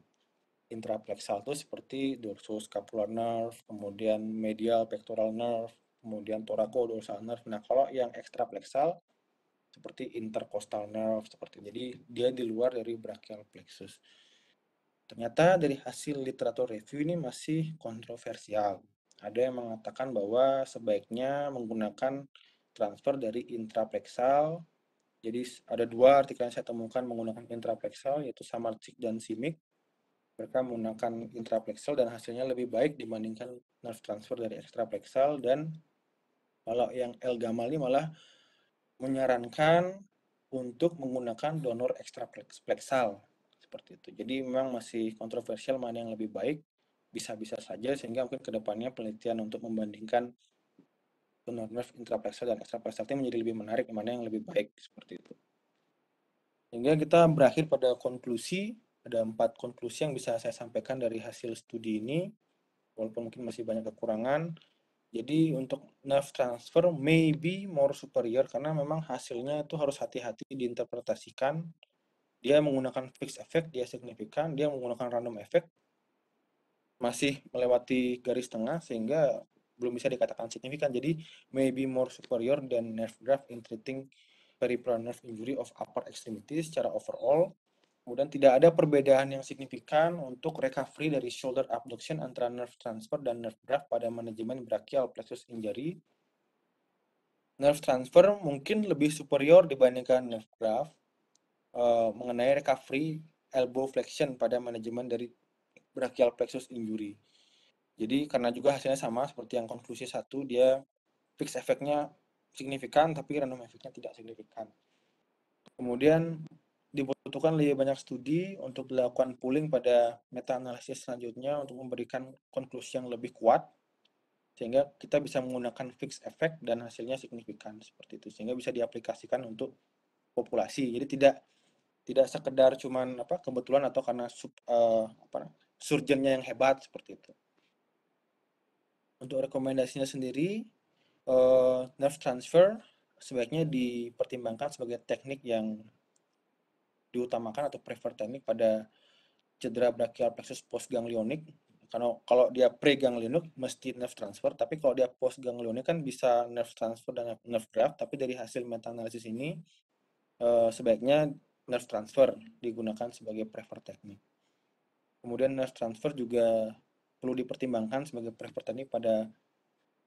intraplexal itu seperti dorsoscapular nerve, kemudian medial pectoral nerve, kemudian thoracodorsal nerve. Nah, kalau yang extraplexal seperti intercostal nerve seperti jadi dia di luar dari brachial plexus. Ternyata dari hasil literatur review ini masih kontroversial. Ada yang mengatakan bahwa sebaiknya menggunakan transfer dari intraplexal. Jadi ada dua artikel yang saya temukan menggunakan intraplexal, yaitu Samardzich dan Simic. Mereka menggunakan intraplexal dan hasilnya lebih baik dibandingkan nerve transfer dari extraplexal. Dan kalau yang El Gamal ini malah menyarankan untuk menggunakan donor extraplexal seperti itu. Jadi memang masih kontroversial mana yang lebih baik, bisa-bisa saja sehingga mungkin kedepannya penelitian untuk membandingkan donor nerve intraplexal dan extraplexal itu menjadi lebih menarik, mana yang lebih baik seperti itu. Sehingga kita berakhir pada konklusi, ada 4 konklusi yang bisa saya sampaikan dari hasil studi ini, walaupun mungkin masih banyak kekurangan. Jadi untuk nerve transfer maybe more superior karena memang hasilnya itu harus hati-hati diinterpretasikan. Dia menggunakan fixed effect, dia signifikan, dia menggunakan random effect, masih melewati garis tengah sehingga belum bisa dikatakan signifikan. Jadi maybe more superior than nerve graft in treating peripheral nerve injury of upper extremity secara overall. Kemudian tidak ada perbedaan yang signifikan untuk recovery dari shoulder abduction antara nerve transfer dan nerve graft pada manajemen brachial plexus injury. Nerve transfer mungkin lebih superior dibandingkan nerve graft mengenai recovery elbow flexion pada manajemen dari brachial plexus injury. Jadi karena juga hasilnya sama seperti yang konklusi 1, dia fixed effect-nya signifikan tapi random effect-nya tidak signifikan. Kemudian dibutuhkan lebih banyak studi untuk dilakukan pooling pada meta-analisis selanjutnya untuk memberikan konklusi yang lebih kuat sehingga kita bisa menggunakan fixed effect dan hasilnya signifikan seperti itu sehingga bisa diaplikasikan untuk populasi. Jadi Tidak sekedar cuman kebetulan atau karena surgeonnya yang hebat seperti itu. Untuk rekomendasinya sendiri, nerve transfer sebaiknya dipertimbangkan sebagai teknik yang diutamakan atau prefer teknik pada cedera brachial plexus postganglionik. Karena kalau dia preganglionik mesti nerve transfer, tapi kalau dia postganglionik kan bisa nerve transfer dan nerve graft, tapi dari hasil meta-analisis ini sebaiknya nerve transfer digunakan sebagai prefer teknik. Kemudian nerve transfer juga perlu dipertimbangkan sebagai prefer teknik pada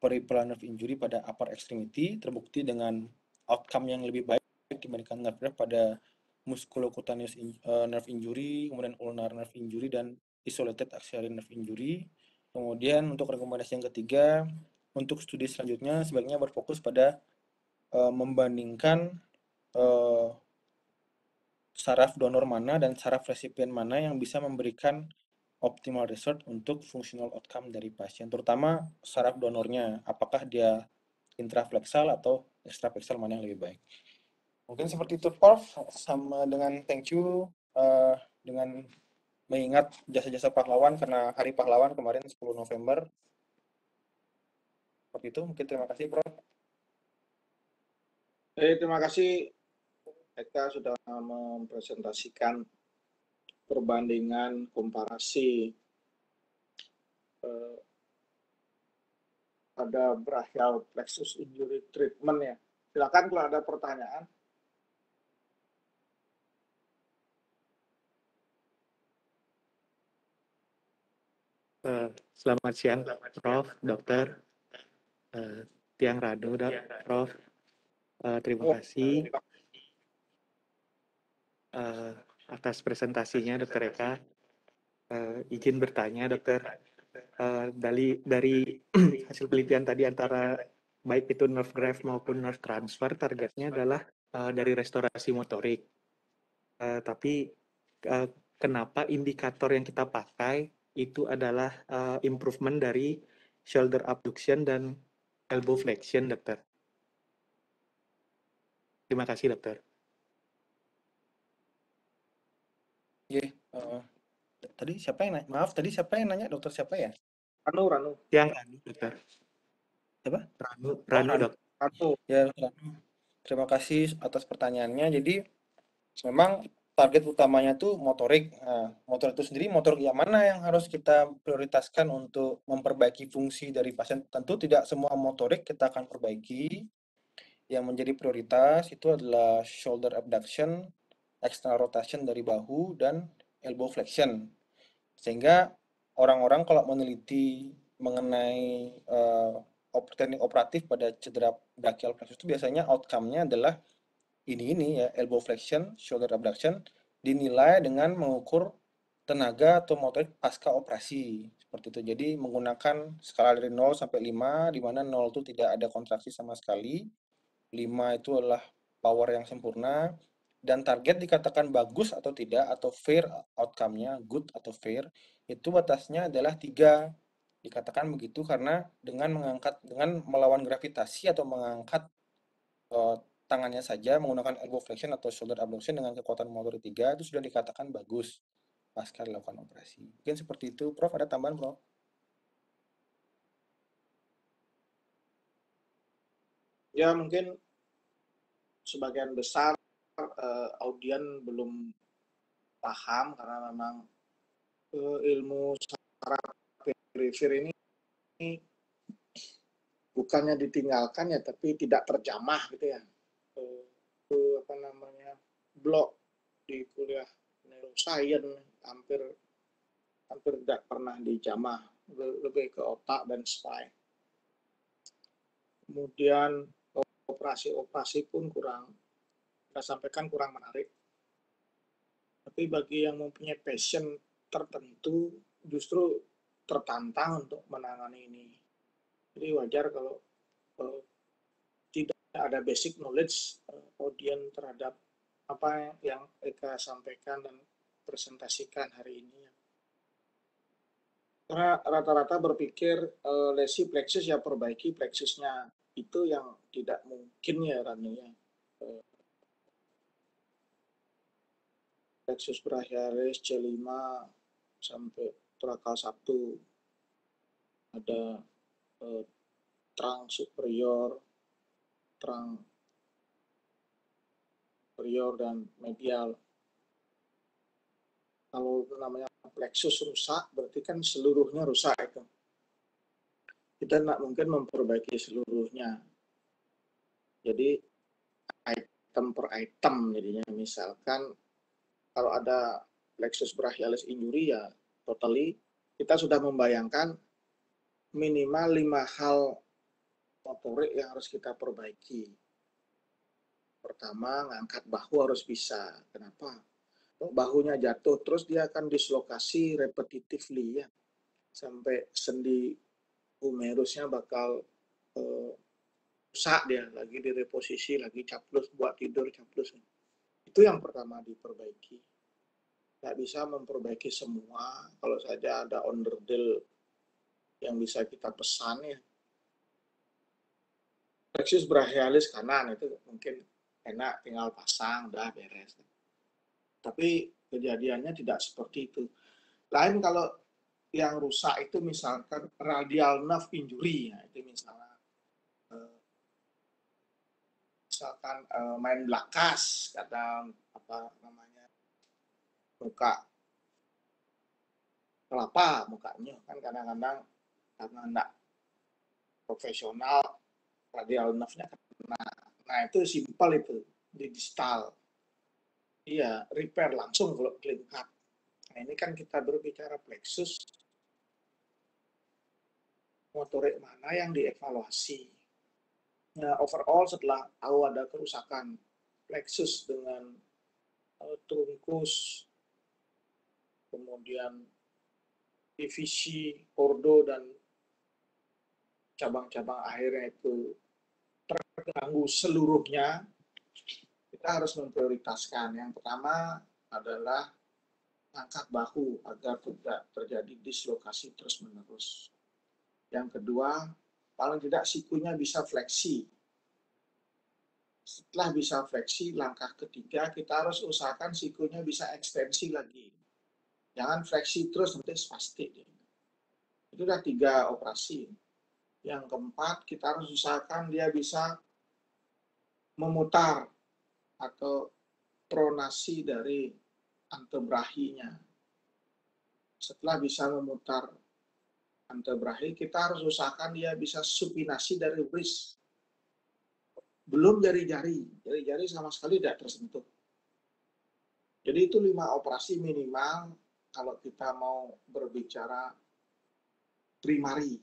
peripheral nerve injury pada upper extremity, terbukti dengan outcome yang lebih baik dibandingkan nerve graft pada musculocutaneous nerve injury, kemudian ulnar nerve injury, dan isolated axillary nerve injury. Kemudian untuk rekomendasi yang ketiga, untuk studi selanjutnya sebaiknya berfokus pada membandingkan saraf donor mana dan saraf resipien mana yang bisa memberikan optimal result untuk functional outcome dari pasien, terutama saraf donornya, apakah dia intrafleksal atau ekstrafleksal, mana yang lebih baik. Mungkin seperti itu, Prof. Sama dengan thank you dengan mengingat jasa-jasa pahlawan karena Hari Pahlawan kemarin 10 November. Seperti itu, mungkin terima kasih, Prof. Terima kasih Eka sudah mempresentasikan perbandingan komparasi pada brachial plexus injury treatment ya. Silakan kalau ada pertanyaan. Selamat siang, Prof, Dokter, Tiang Radu, Prof. Terima kasih atas presentasinya, Dokter Eka. Izin bertanya, Dokter. Dari hasil penelitian tadi antara baik itu nerve graft maupun nerve transfer, targetnya adalah dari restorasi motorik. Tapi kenapa indikator yang kita pakai itu adalah improvement dari shoulder abduction dan elbow flexion, Dokter? Terima kasih, Dokter. Tadi siapa yang nanya? Maaf, tadi siapa yang nanya? Dokter siapa ya? Ranu. Yang Ranu, Dokter. Siapa? Ranu, Dok. Ranu. Ya, terima kasih atas pertanyaannya. Jadi memang target utamanya tuh motorik. Nah, motorik itu sendiri, motorik yang mana yang harus kita prioritaskan untuk memperbaiki fungsi dari pasien? Tentu tidak semua motorik kita akan perbaiki. Yang menjadi prioritas itu adalah shoulder abduction, external rotation dari bahu, dan elbow flexion. Sehingga orang-orang kalau meneliti mengenai teknik operatif pada cedera brachial plexus itu biasanya outcome-nya adalah ini ya, elbow flexion, shoulder abduction, dinilai dengan mengukur tenaga atau motorik pasca operasi seperti itu. Jadi menggunakan skala dari 0 sampai 5, di mana 0 itu tidak ada kontraksi sama sekali, 5 itu adalah power yang sempurna, dan target dikatakan bagus atau tidak, atau fair outcome-nya, good atau fair, itu batasnya adalah 3. Dikatakan begitu karena dengan melawan gravitasi atau mengangkat tangannya saja menggunakan elbow flexion atau shoulder abduction dengan kekuatan motor 3 itu sudah dikatakan bagus pasca dilakukan operasi. Mungkin seperti itu, Prof. Ada tambahan, Prof? Ya, mungkin sebagian besar audien belum paham karena memang ilmu saraf periferi ini bukannya ditinggalkan ya, tapi tidak terjamah gitu ya. Itu blok di kuliah neuroscience hampir tidak pernah dijamah, lebih ke otak dan spine. Kemudian operasi pun kita sampaikan kurang menarik. Tapi bagi yang mempunyai passion tertentu justru tertantang untuk menangani ini. Jadi wajar kalau tidak ada basic knowledge audien terhadap apa yang Eka sampaikan dan presentasikan hari ini. Karena rata-rata berpikir lesi plexus ya perbaiki plexusnya, itu yang tidak mungkin ya Ranu ya. plexus brachialis C5 sampai trakal 1, ada trunk superior dan medial. Kalau namanya plexus rusak, berarti kan seluruhnya rusak itu. Kita tidak mungkin memperbaiki seluruhnya. Jadi item per item jadinya. Misalkan kalau ada plexus brachialis injury ya totally, kita sudah membayangkan minimal 5 hal motorik yang harus kita perbaiki. Pertama, ngangkat bahu harus bisa. Kenapa? Bahunya jatuh, terus dia akan dislokasi repetitively ya, sampai sendi humerusnya bakal rusak dia, lagi direposisi, lagi caplus, buat tidur caplus. Itu yang pertama diperbaiki. Nggak bisa memperbaiki semua, kalau saja ada onderdil yang bisa kita pesan ya. Plexus brachialis kanan itu mungkin enak, tinggal pasang, udah beres. Tapi kejadiannya tidak seperti itu. Lain kalau yang rusak itu misalkan radial nerve injury, ya, itu misalkan main belakas, kadang muka kelapa mukanya kan kadang-kadang karena enggak profesional radial nerve-nya kena. Nah itu simpel itu di distal. Iya, repair langsung kalau clean cut. Nah ini kan kita berbicara plexus, motorik mana yang dievaluasi. Nah overall setelah tahu ada kerusakan plexus dengan trunkus, kemudian divisi, ordo, dan cabang-cabang akhirnya itu terganggu seluruhnya, kita harus memprioritaskan. Yang pertama adalah angkat bahu agar tidak terjadi dislokasi terus-menerus. Yang kedua, paling tidak sikunya bisa fleksi. Setelah bisa fleksi, langkah ketiga kita harus usahakan sikunya bisa ekstensi lagi. Jangan fleksi terus, nanti spastik. Itu udah 3 operasi. Yang keempat, kita harus usahakan dia bisa memutar atau pronasi dari antebrachinya. Setelah bisa memutar antebrachi, kita harus usahakan dia bisa supinasi dari wrist. Belum jari-jari. Jari-jari sama sekali tidak tersentuh. Jadi itu 5 operasi minimal kalau kita mau berbicara primary.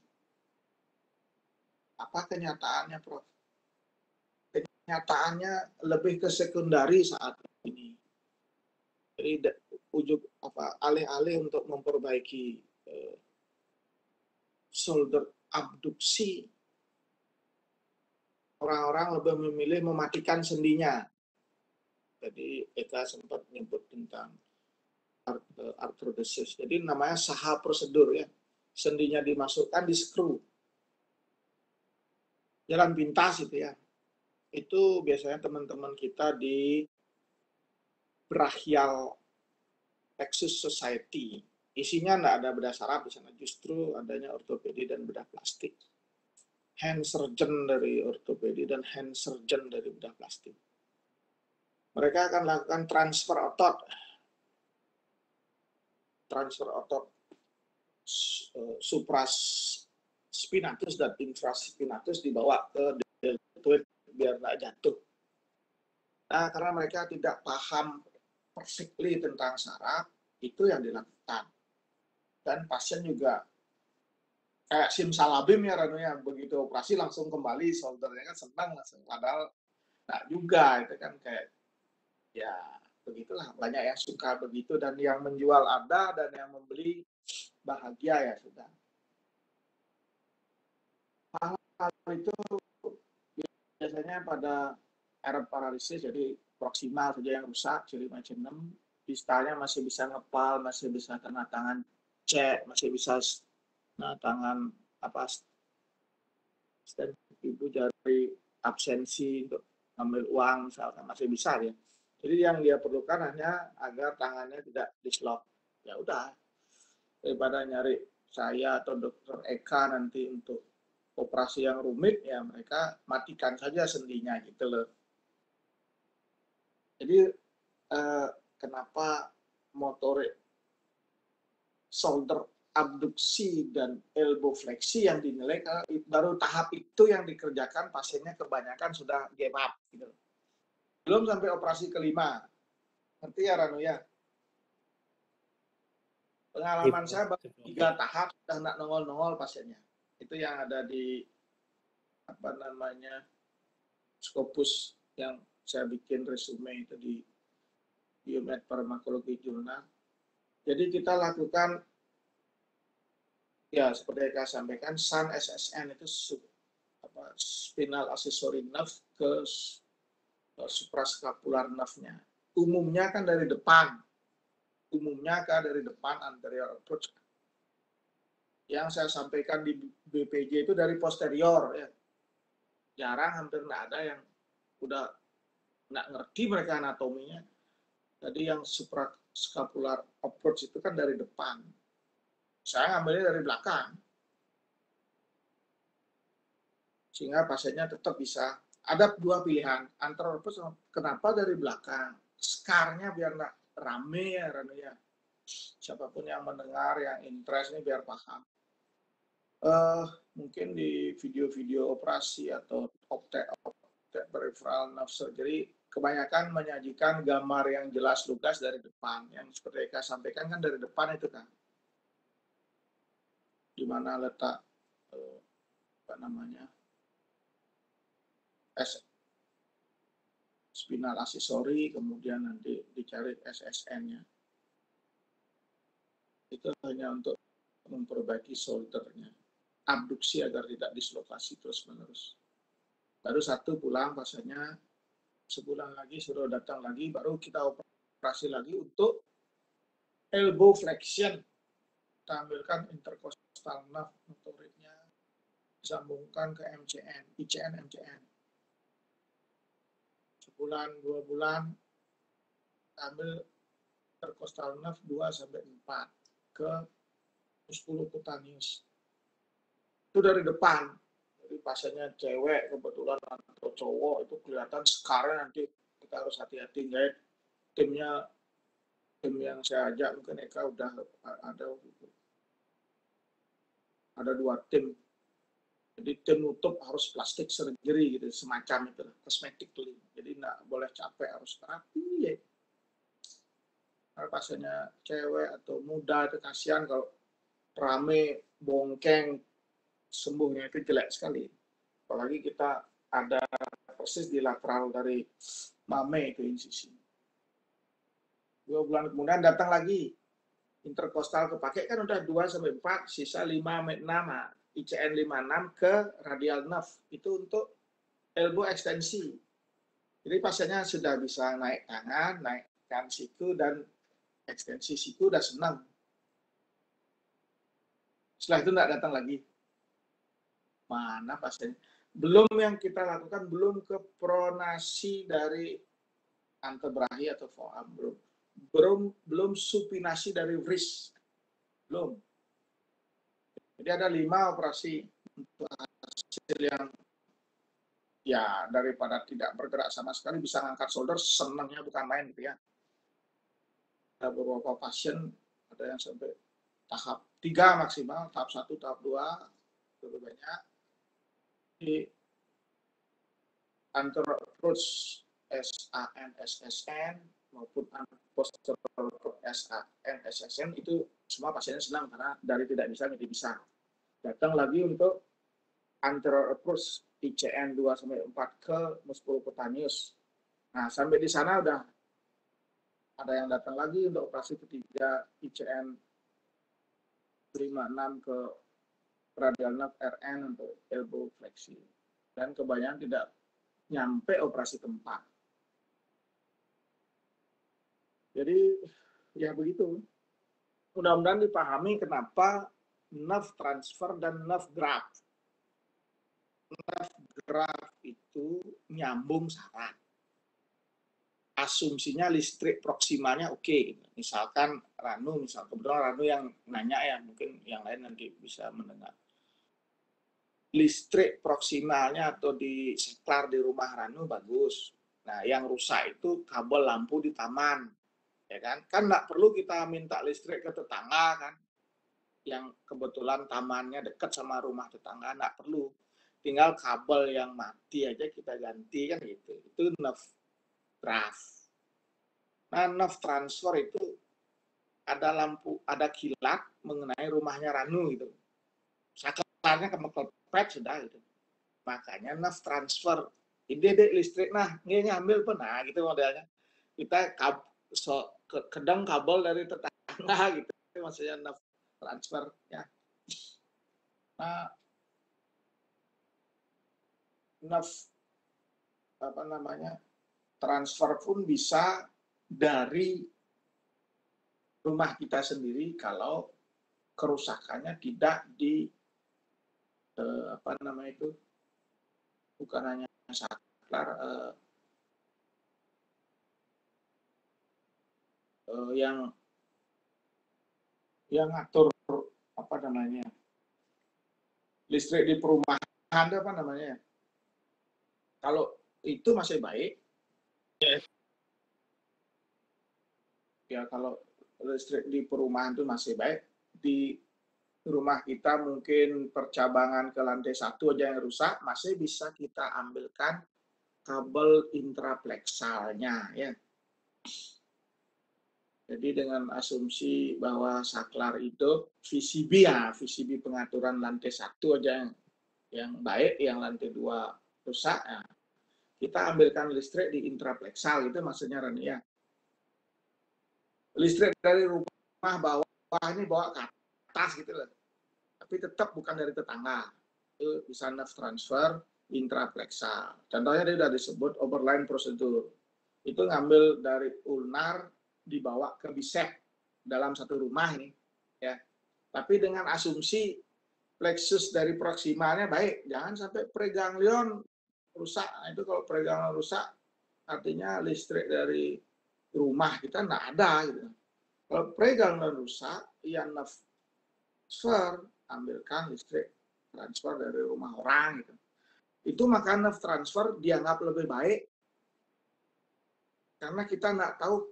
Apa kenyataannya, Prof? Kenyataannya lebih ke sekundari saat ini. Jadi alih-alih untuk memperbaiki shoulder abduksi, orang-orang lebih memilih mematikan sendinya. Jadi Eka sempat menyebut tentang arthrodesis. Jadi namanya saha prosedur ya. Sendinya dimasukkan di skru. Jalan pintas itu ya. Itu biasanya teman-teman kita di Brachial Plexus Society. Isinya enggak ada bedah saraf di sana, justru adanya ortopedi dan bedah plastik. Hand surgeon dari ortopedi dan hand surgeon dari bedah plastik. Mereka akan lakukan transfer otot supraspinatus dan infraspinatus dibawa ke deltoid biar nggak jatuh. Nah, karena mereka tidak paham perfectly tentang saraf, itu yang dilakukan. Dan pasien juga kayak simsalabim ya Ranu, begitu operasi langsung kembali, shouldernya kan senang langsung. Padahal nggak juga, itu kan kayak ya begitulah, banyak yang suka begitu, dan yang menjual ada dan yang membeli bahagia ya sudah. Hal itu biasanya pada error paralisis, jadi proksimal saja yang rusak, ciri macam 6, distalnya masih bisa ngepal, masih bisa kena tangan cek, masih bisa kena tangan stand ibu jari absensi untuk ngambil uang misalkan, masih bisa ya. Jadi yang dia perlukan hanya agar tangannya tidak dislok. Ya udah, daripada nyari saya atau dokter Eka nanti untuk operasi yang rumit, ya mereka matikan saja sendinya gitu loh. Jadi kenapa motorik shoulder abduksi dan elbow fleksi yang dinilai baru tahap itu yang dikerjakan pasiennya kebanyakan sudah give up gitu. Belum sampai operasi kelima. Ngerti ya Ranu ya? Pengalaman saya baru 3 tahap sudah nak nongol-nongol pasiennya. Itu yang ada di apa namanya Scopus yang saya bikin resume itu di Biomed Pharmacology Journal. Jadi kita lakukan ya seperti yang saya sampaikan, SAN SSN itu spinal accessory nerve ke suprascapular nerve-nya. Umumnya kan dari depan. Anterior approach. Yang saya sampaikan di BPJ itu dari posterior ya. Jarang, hampir nggak ada yang udah nggak ngerti mereka anatominya. Jadi yang suprascapular approach itu kan dari depan. Saya ngambilnya dari belakang. Sehingga pasiennya tetap bisa. Ada 2 pilihan. Anterior approach, kenapa dari belakang? Scarnya biar nggak rame ya. Siapapun yang mendengar, yang interest ini biar paham. Mungkin di video-video operasi atau optek peripheral nerve surgery kebanyakan menyajikan gambar yang jelas lugas dari depan. Yang seperti saya sampaikan kan dari depan itu kan. Di mana letak spinal accessory, kemudian nanti dicari SSN-nya. Itu hanya untuk memperbaiki shoulder-nya. Abduksi agar tidak dislokasi terus-menerus. Baru 1 pulang pasiennya, sebulan lagi suruh datang lagi, baru kita operasi lagi untuk elbow flexion. Kita ambilkan intercostal nerve motoriknya, disambungkan ke MCN, ICN, MCN. Sebulan, 2 bulan, ambil intercostal nerve 2-4 ke musculus cutaneus. Itu dari depan. Jadi pasiennya cewek kebetulan atau cowok itu kelihatan scarnya, nanti kita harus hati-hati. Jadi tim yang saya ajak mungkin Eka udah ada 2 tim. Jadi tim nutup harus plastik surgery gitu, semacam itu, cosmetically. Jadi nggak boleh capek, harus rapi ya. Kalau pasiennya cewek atau muda itu kasihan kalau rame, bongkeng, sembuhnya itu jelek sekali. Apalagi kita ada persis di lateral dari mame itu insisi. 2 bulan kemudian datang lagi. Interkostal kepake kan udah 2-4, sisa 5-6, ICN 56 ke radial nerve. Itu untuk elbow ekstensi. Jadi pasiennya sudah bisa naik tangan, naikkan siku, dan ekstensi siku udah senang. Setelah itu nggak datang lagi. Mana pasiennya? Belum yang kita lakukan, belum ke pronasi dari antebrachi atau forearm, belum supinasi dari wrist, belum. Jadi ada 5 operasi untuk hasil yang ya daripada tidak bergerak sama sekali bisa ngangkat shoulder, senangnya bukan main gitu ya. Ada beberapa pasien ada yang sampai tahap 3 maksimal, tahap 1, tahap 2 lebih banyak. Di anterior approach SAN, SSN maupun posterior SAN, SSN itu semua pasiennya senang karena dari tidak bisa menjadi bisa. Datang lagi untuk anterior approach ICN 2-4 ke musculus cutaneus. Nah, sampai di sana udah ada yang datang lagi untuk operasi ketiga ICN 56 ke radial nerve RN untuk elbow fleksi. Dan kebanyakan tidak nyampe operasi keempat. Jadi ya begitu. Mudah-mudahan dipahami kenapa nerve transfer dan nerve graft. Nerve graft itu nyambung saraf. asumsinya listrik proksimalnya oke. Misalkan Ranu, kebetulan Ranu yang nanya ya, mungkin yang lain nanti bisa mendengar. Listrik proksimalnya atau di saklar di rumah Ranu bagus. Nah, yang rusak itu kabel lampu di taman, ya kan? Kan nggak perlu kita minta listrik ke tetangga kan, yang kebetulan tamannya dekat sama rumah tetangga, nggak perlu. Tinggal kabel yang mati aja kita ganti kan gitu. Itu nerve draft. Nah, nerve transfer itu ada lampu, ada kilat mengenai rumahnya Ranu gitu. Saklarnya kepepet sudah gitu. Makanya nerve transfer. Ide listrik nah, ngambil pernah gitu modelnya. Kita kedang kabel dari tetangga gitu. Itu maksudnya nerve transfer ya. Nah, nerve apa namanya? Transfer pun bisa dari rumah kita sendiri kalau kerusakannya tidak di apa namanya itu, bukan hanya saklar yang ngatur apa namanya listrik di perumahan itu apa namanya, kalau itu masih baik ya, kalau listrik di perumahan itu masih baik. Di rumah kita mungkin percabangan ke lantai 1 aja yang rusak, masih bisa kita ambilkan kabel intraplexalnya ya. Jadi dengan asumsi bahwa saklar itu VCB ya, VCB pengaturan lantai 1 aja yang baik, yang lantai 2 rusak ya, kita ambilkan listrik di intraplexal, itu maksudnya Rani ya. Listrik dari rumah bawah ini bawa ke atas gitu loh. Tapi tetap bukan dari tetangga. Itu bisa nerve transfer intraplexal. Contohnya dia sudah disebut overline prosedur. Itu ngambil dari ulnar dibawa ke bicep dalam satu rumah ini ya. Tapi dengan asumsi plexus dari proksimalnya baik, jangan sampai preganglion rusak. Nah, itu kalau preganglion rusak artinya listrik dari rumah kita nggak ada gitu. Kalau preganglion rusak, ya nerve transfer, ambilkan listrik transfer dari rumah orang gitu. Itu maka nerve transfer dianggap lebih baik karena kita nggak tahu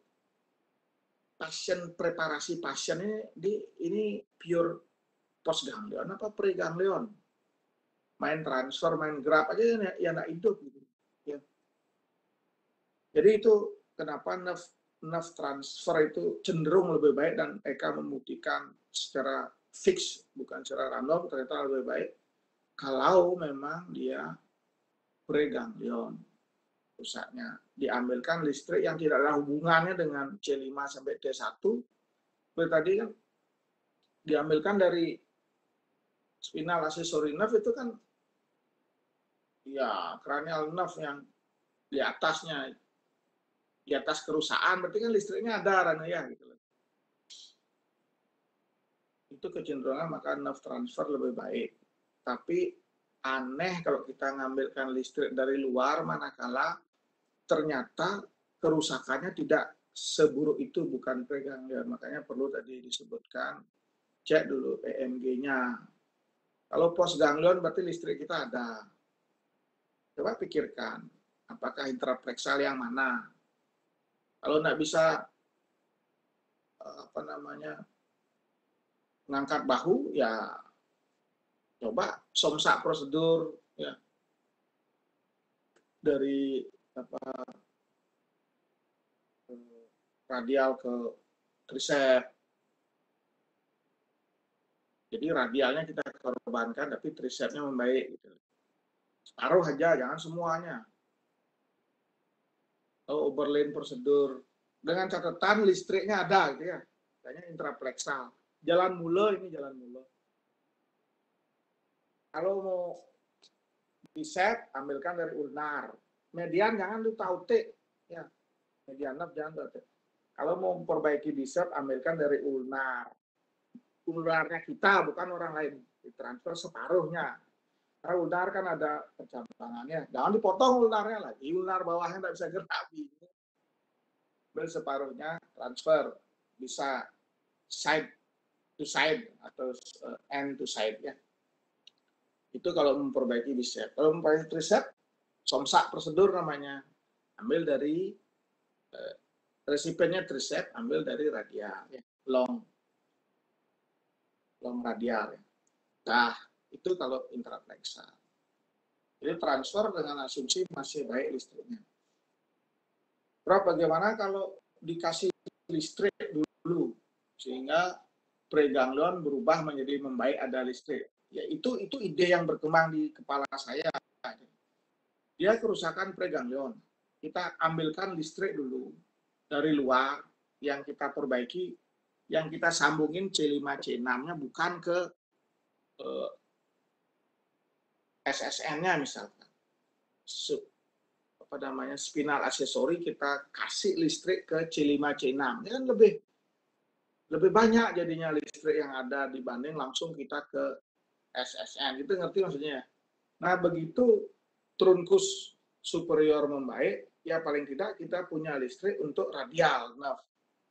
pasien, preparasi pasien ini pure postganglion apa preganglion. Main transfer, main grab aja ya nggak hidup gitu. Ya. Jadi itu kenapa nerve transfer itu cenderung lebih baik, dan Eka membuktikan secara fix bukan secara random ternyata lebih baik kalau memang dia preganglion rusaknya. Diambilkan listrik yang tidak ada hubungannya dengan C5 sampai T1. Seperti tadi kan diambilkan dari spinal accessory nerve itu kan ya cranial nerve yang di atasnya, di atas kerusakan, berarti kan listriknya ada ya gitu. Itu kecenderungan maka nerve transfer lebih baik. Tapi aneh kalau kita ngambilkan listrik dari luar manakala ternyata kerusakannya tidak seburuk itu, bukan preganglion. Makanya perlu tadi disebutkan cek dulu EMG-nya. Kalau postganglion berarti listrik kita ada. Coba pikirkan, apakah intraplexal yang mana? Kalau nggak bisa apa namanya ngangkat bahu, ya coba somsa prosedur ya dari apa radial ke tricep. Jadi radialnya kita korbankan, tapi tricepnya membaik gitu. Separuh aja, jangan semuanya. Overlane prosedur dengan catatan listriknya ada gitu ya. Misalnya intraplexal. Jalan mula ini jalan mula. Kalau mau bicep ambilkan dari ulnar. Median jangan lu tahu T ya. Median jangan tahu T. Kalau mau memperbaiki bicep ambilkan dari ulnar. Ulnarnya kita bukan orang lain. Ditransfer separuhnya. Karena ulnar kan ada percabangannya. Jangan dipotong ulnarnya lagi. Ulnar bawahnya tidak bisa gerak. ambil separuhnya transfer, bisa side to side atau end to side ya. Itu kalau memperbaiki bicep. Kalau memperbaiki tricep, somsa prosedur namanya. Ambil dari resipiennya tricep, ambil dari radial ya. Long radial ya. Nah, itu kalau intraflexal. Jadi transfer dengan asumsi masih baik listriknya. Prof, bagaimana kalau dikasih listrik dulu sehingga preganglion berubah menjadi membaik ada listrik? Ya itu ide yang berkembang di kepala saya. Dia kerusakan preganglion. Kita ambilkan listrik dulu dari luar yang kita perbaiki, yang kita sambungin C5 C6-nya bukan ke SSN-nya misalkan. Spinal aksesori kita kasih listrik ke C5 C6. Ini kan lebih banyak jadinya listrik yang ada dibanding langsung kita ke SSN. Itu ngerti maksudnya? Nah, begitu trunkus superior membaik, ya paling tidak kita punya listrik untuk radial. Nah,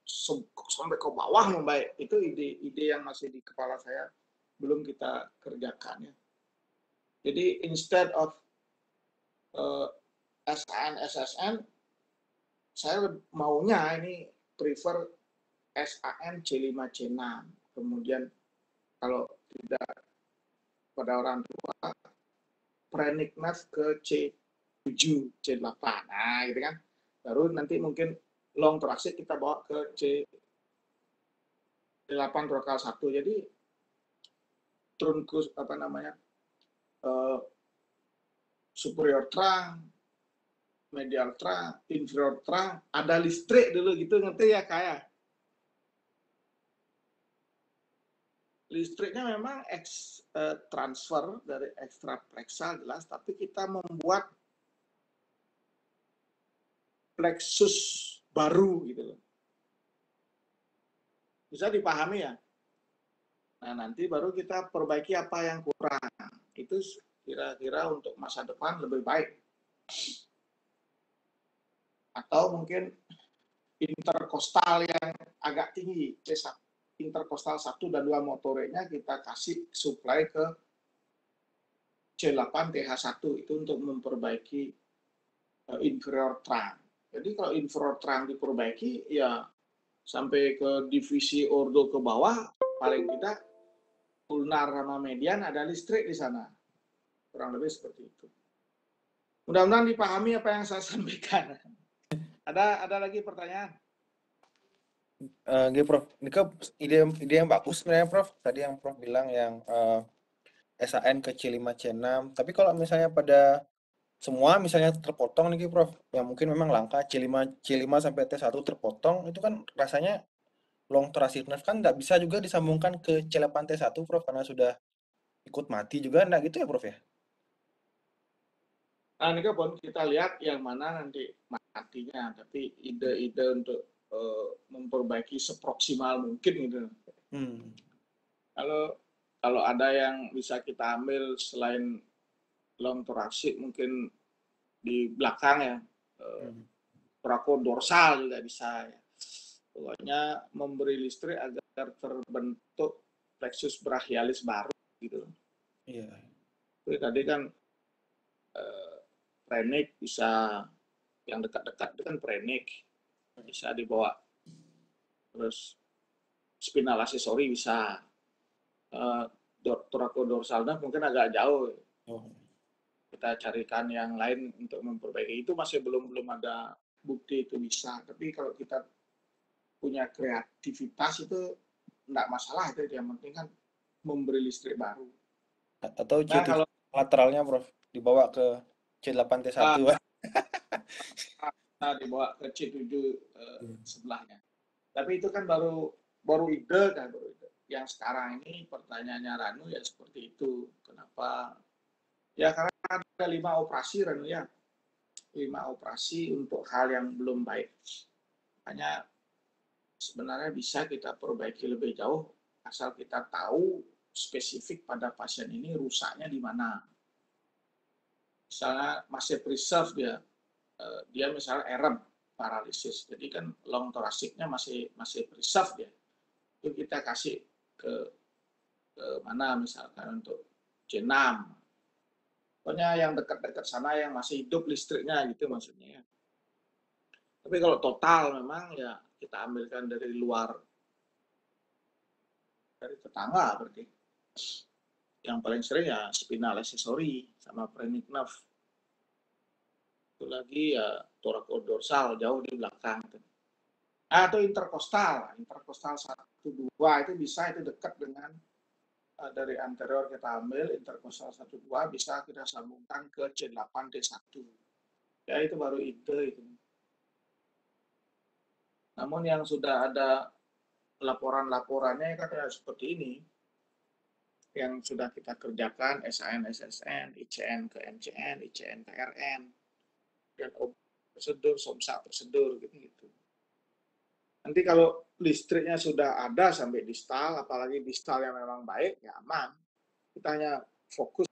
sampai ke bawah membaik. Itu ide yang masih di kepala saya, belum kita kerjakan ya. Jadi instead of SAN, saya maunya ini prefer SAN C5 C6. Kemudian kalau tidak pada orang tua, preniknas ke C7, C8. Nah, gitu kan. Baru nanti mungkin long thoracic kita bawa ke C8 trokal 1. Jadi trunkus superior trunk, medial trunk, inferior trunk, ada listrik dulu gitu, ngerti ya kayak? Listriknya memang transfer dari ekstraplexal jelas, tapi kita membuat plexus baru gitu loh. Bisa dipahami ya? Nah, nanti baru kita perbaiki apa yang kurang. Itu kira-kira untuk masa depan lebih baik. Atau mungkin interkostal yang agak tinggi, interkostal 1 dan 2 motoriknya kita kasih supply ke C8 TH1 itu untuk memperbaiki inferior trunk. Jadi kalau inferior trunk diperbaiki ya sampai ke divisi ordo ke bawah paling tidak ulnar sama median ada listrik di sana. Kurang lebih seperti itu. Mudah-mudahan dipahami apa yang saya sampaikan. Ada lagi pertanyaan? Gini, Prof. Ini kan ide yang bagus sebenarnya, Prof. Tadi yang Prof bilang yang SAN ke C5 C6. Tapi kalau misalnya pada semua misalnya terpotong nih, Prof. Yang mungkin memang langka C5 sampai T1 terpotong, itu kan rasanya long thoracic nerve kan nggak bisa juga disambungkan ke C8 T1, Prof, karena sudah ikut mati juga, nggak gitu ya, Prof ya? Nah, ini kan kita lihat yang mana nanti matinya, tapi ide-ide untuk memperbaiki seproksimal mungkin gitu. Kalau ada yang bisa kita ambil selain long thoracic mungkin di belakang ya, thoracodorsal juga bisa ya. Pokoknya memberi listrik agar terbentuk plexus brachialis baru gitu. Iya. Jadi tadi kan prenik bisa, yang dekat-dekat itu kan prenik bisa dibawa, terus spinal aksesori bisa, thoracodorsal mungkin agak jauh. Kita carikan yang lain untuk memperbaiki. Itu masih belum ada bukti itu bisa. Tapi kalau kita punya kreativitas itu enggak masalah, itu yang penting kan memberi listrik baru. Atau C7 kalau lateralnya, Prof, dibawa ke C8 T1. Dibawa ke C7 sebelahnya. Tapi itu kan baru ide kan, baru ide. Yang sekarang ini pertanyaannya Ranu ya seperti itu. Kenapa? Ya karena ada 5 operasi Ranu ya. 5 operasi untuk hal yang belum baik. Hanya sebenarnya bisa kita perbaiki lebih jauh asal kita tahu spesifik pada pasien ini rusaknya di mana. Misalnya masih preserve dia misalnya erem, paralisis. Jadi kan long thoracicnya masih preserve ya. Itu kita kasih ke mana misalkan untuk C6. Pokoknya yang dekat-dekat sana yang masih hidup listriknya gitu maksudnya. Tapi kalau total memang ya kita ambilkan dari luar, dari tetangga berarti. Yang paling sering ya spinal accessory sama phrenic nerve. Itu lagi ya thoracodorsal jauh di belakang. Atau interkostal 1-2 itu bisa, itu dekat dengan dari anterior kita ambil interkostal 1-2 bisa kita sambungkan ke C8D1. Ya itu baru ide itu. Namun yang sudah ada laporan-laporannya kan seperti ini, yang sudah kita kerjakan SAN, SSN, ICN ke MCN, ICN ke RN, dan prosedur, SOMSA prosedur gitu. Nanti kalau listriknya sudah ada sampai distal, apalagi distal yang memang baik, ya aman. Kita hanya fokus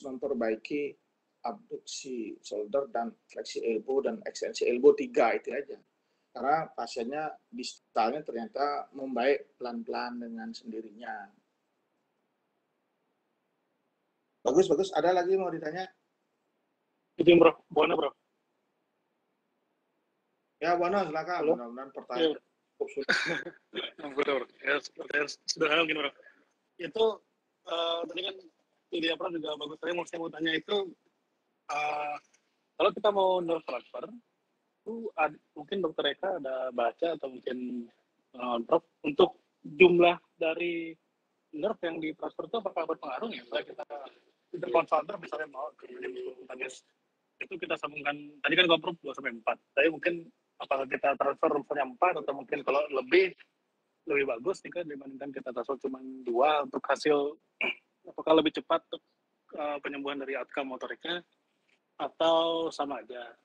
memperbaiki abduksi shoulder dan fleksi elbow dan ekstensi elbow 3 itu aja. Karena pasiennya distalnya ternyata membaik pelan-pelan dengan sendirinya. Bagus. Ada lagi mau ditanya? Itu Bro, Buana Bro. Ya Buana silakan. Mudah-mudahan pertanyaan. Ya. Bro. Ya, sederhana mungkin Bro. Itu tadi kan ide apa juga bagus. Saya mau tanya itu kalau kita mau nerve transfer itu mungkin dokter Eka ada baca atau mungkin Prof untuk jumlah dari nerve yang ditransfer itu apakah berpengaruh ya? Misalnya kita interkonsultan misalnya mau ke itu kita sambungkan, tadi kan Prof 2-4, tapi mungkin apakah kita transfer misalnya 4 atau mungkin kalau lebih bagus nih kan dibandingkan kita transfer cuma 2 untuk hasil apakah lebih cepat untuk penyembuhan dari outcome motoriknya atau sama aja.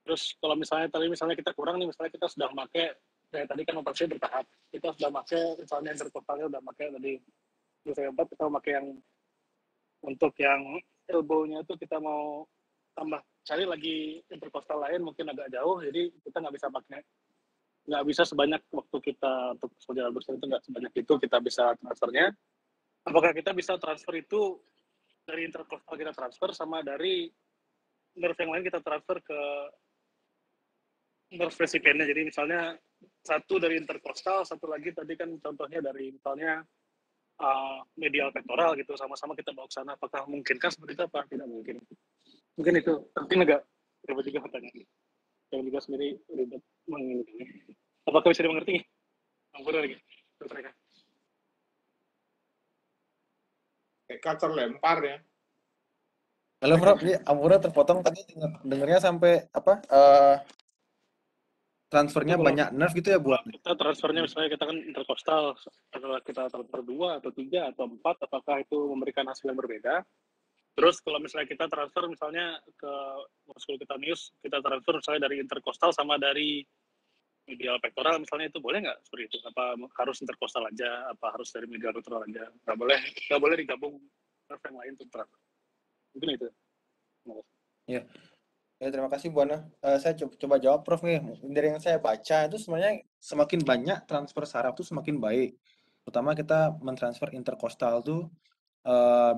Terus kalau misalnya kita kurang nih, misalnya kita sudah pakai kayak tadi kan operasi bertahap, kita sudah pakai misalnya interkostalnya udah pakai tadi 2-4, kita pakai yang untuk yang elbow-nya itu kita mau tambah cari lagi interkostal lain mungkin agak jauh, jadi kita nggak bisa sebanyak waktu kita untuk soldier abduction itu nggak sebanyak itu kita bisa transfernya. Apakah kita bisa transfer itu dari interkostal kita transfer sama dari nerve yang lain kita transfer ke nerve recipientnya? Jadi misalnya satu dari interkostal, satu lagi tadi kan contohnya dari misalnya medial pectoral gitu, sama-sama kita bawa ke sana. Apakah mungkinkah seperti itu apa tidak mungkin? Mungkin itu penting agak ribet juga pertanyaan. Yang juga sendiri ribet menginginkannya. Apakah bisa dimengerti? Ampun lagi. Eka terlempar ya. Halo Bro, ini Ampura terpotong tadi dengernya sampai apa? Transfernya banyak nerve gitu ya buat? Kita transfernya misalnya kita kan interkostal, setelah kita transfer 2 atau 3 atau 4, apakah itu memberikan hasil yang berbeda? Terus kalau misalnya kita transfer misalnya ke musculocutaneous, kita transfer misalnya dari interkostal sama dari medial pectoral misalnya, itu boleh nggak seperti itu? Apa harus interkostal aja? Apa harus dari medial pectoral aja? Nggak boleh digabung nerve yang lain untuk transfer. Mungkin itu. Iya. Ya, terima kasih Buana. Saya coba jawab Prof nih. Dari yang saya baca itu sebenarnya semakin banyak transfer saraf itu semakin baik. Terutama kita mentransfer interkostal tuh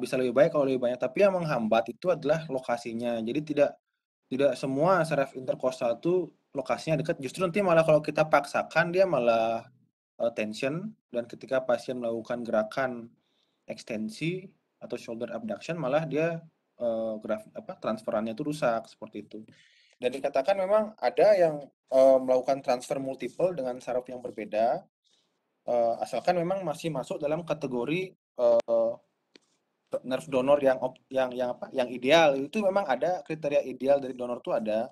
bisa lebih baik kalau lebih banyak. Tapi yang menghambat itu adalah lokasinya. Jadi tidak semua saraf interkostal itu lokasinya dekat. Justru nanti malah kalau kita paksakan dia malah tension, dan ketika pasien melakukan gerakan ekstensi atau shoulder abduction malah dia transferannya itu rusak seperti itu. Dan dikatakan memang ada yang melakukan transfer multiple dengan saraf yang berbeda, asalkan memang masih masuk dalam kategori nerve donor yang ideal. Itu memang ada kriteria ideal dari donor itu ada.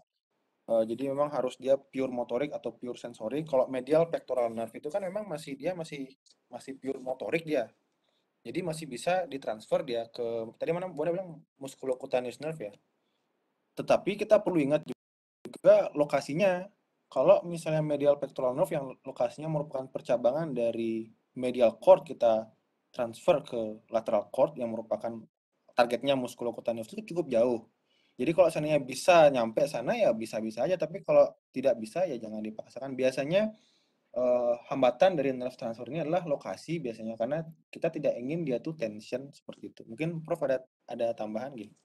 Jadi memang harus dia pure motorik atau pure sensorik. Kalau medial pectoral nerve itu kan memang masih pure motorik dia. Jadi masih bisa ditransfer dia ke, tadi mana boleh bilang musculocutaneous nerve ya. Tetapi kita perlu ingat juga lokasinya. Kalau misalnya medial pectoral nerve yang lokasinya merupakan percabangan dari medial cord, kita transfer ke lateral cord yang merupakan targetnya musculocutaneous itu cukup jauh. Jadi kalau seandainya bisa nyampe sana ya bisa-bisa aja, tapi kalau tidak bisa ya jangan dipaksakan. Biasanya hambatan dari nerve transfer ini adalah lokasi biasanya, karena kita tidak ingin dia tuh tension seperti itu. Mungkin Prof ada tambahan gitu.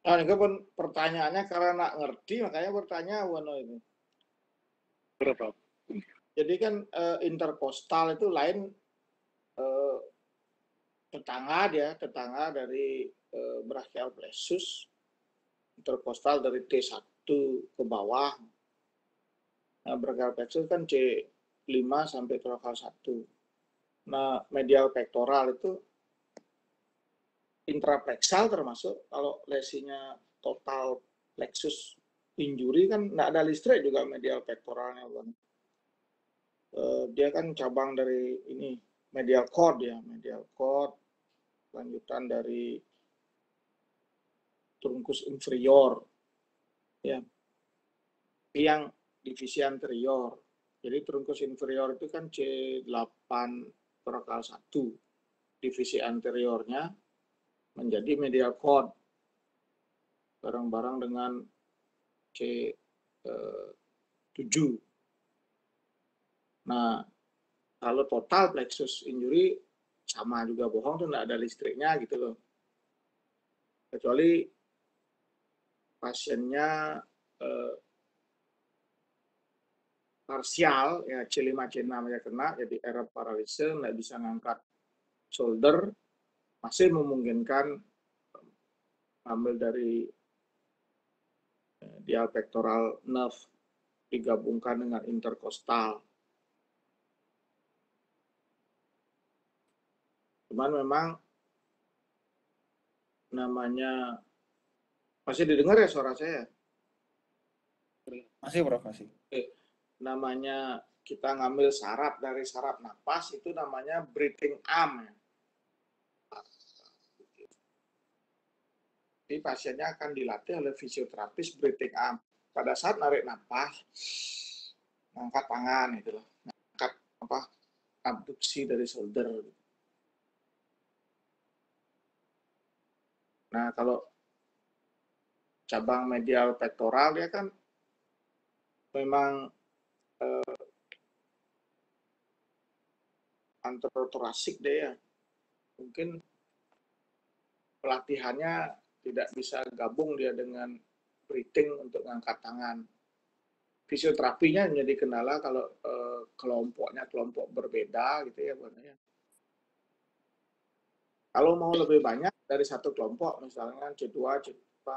Nah, ini kan pertanyaannya karena nak ngerti makanya bertanya Wono itu. Berapa? Jadi kan interkostal itu lain tetangga dari brachial plexus, interkostal dari T1 ke bawah. Nah, brachial plexus kan C5 sampai trokal 1. Nah, medial pectoral itu intraplexal termasuk kalau lesinya total plexus injury kan nggak ada listrik juga medial pectoralnya. Dia kan cabang dari ini medial cord ya, medial cord lanjutan dari trunkus inferior ya, yang divisi anterior. Jadi trunkus inferior itu kan C8 trokal 1, divisi anteriornya menjadi medial cord bareng-bareng dengan C7. Nah, kalau total plexus injury sama juga bohong tuh nggak ada listriknya gitu loh. Kecuali pasiennya parsial ya C5 C6 ya kena jadi error paralise nggak bisa ngangkat shoulder, masih memungkinkan ambil dari dial pectoral nerve digabungkan dengan interkostal. Cuman memang namanya masih didengar ya suara saya? Masih Prof, masih. Namanya kita ngambil saraf dari saraf napas itu namanya breathing arm. Jadi pasiennya akan dilatih oleh fisioterapis breathing arm. Pada saat narik napas, ngangkat tangan gitu loh, ngangkat abduksi dari shoulder. Nah kalau cabang medial pectoral dia kan memang anterotorasik deh ya. Mungkin pelatihannya tidak bisa gabung dia dengan breathing untuk ngangkat tangan. Fisioterapinya menjadi kendala kalau kelompoknya kelompok berbeda gitu ya. Kalau mau lebih banyak dari satu kelompok, misalnya C2, C4,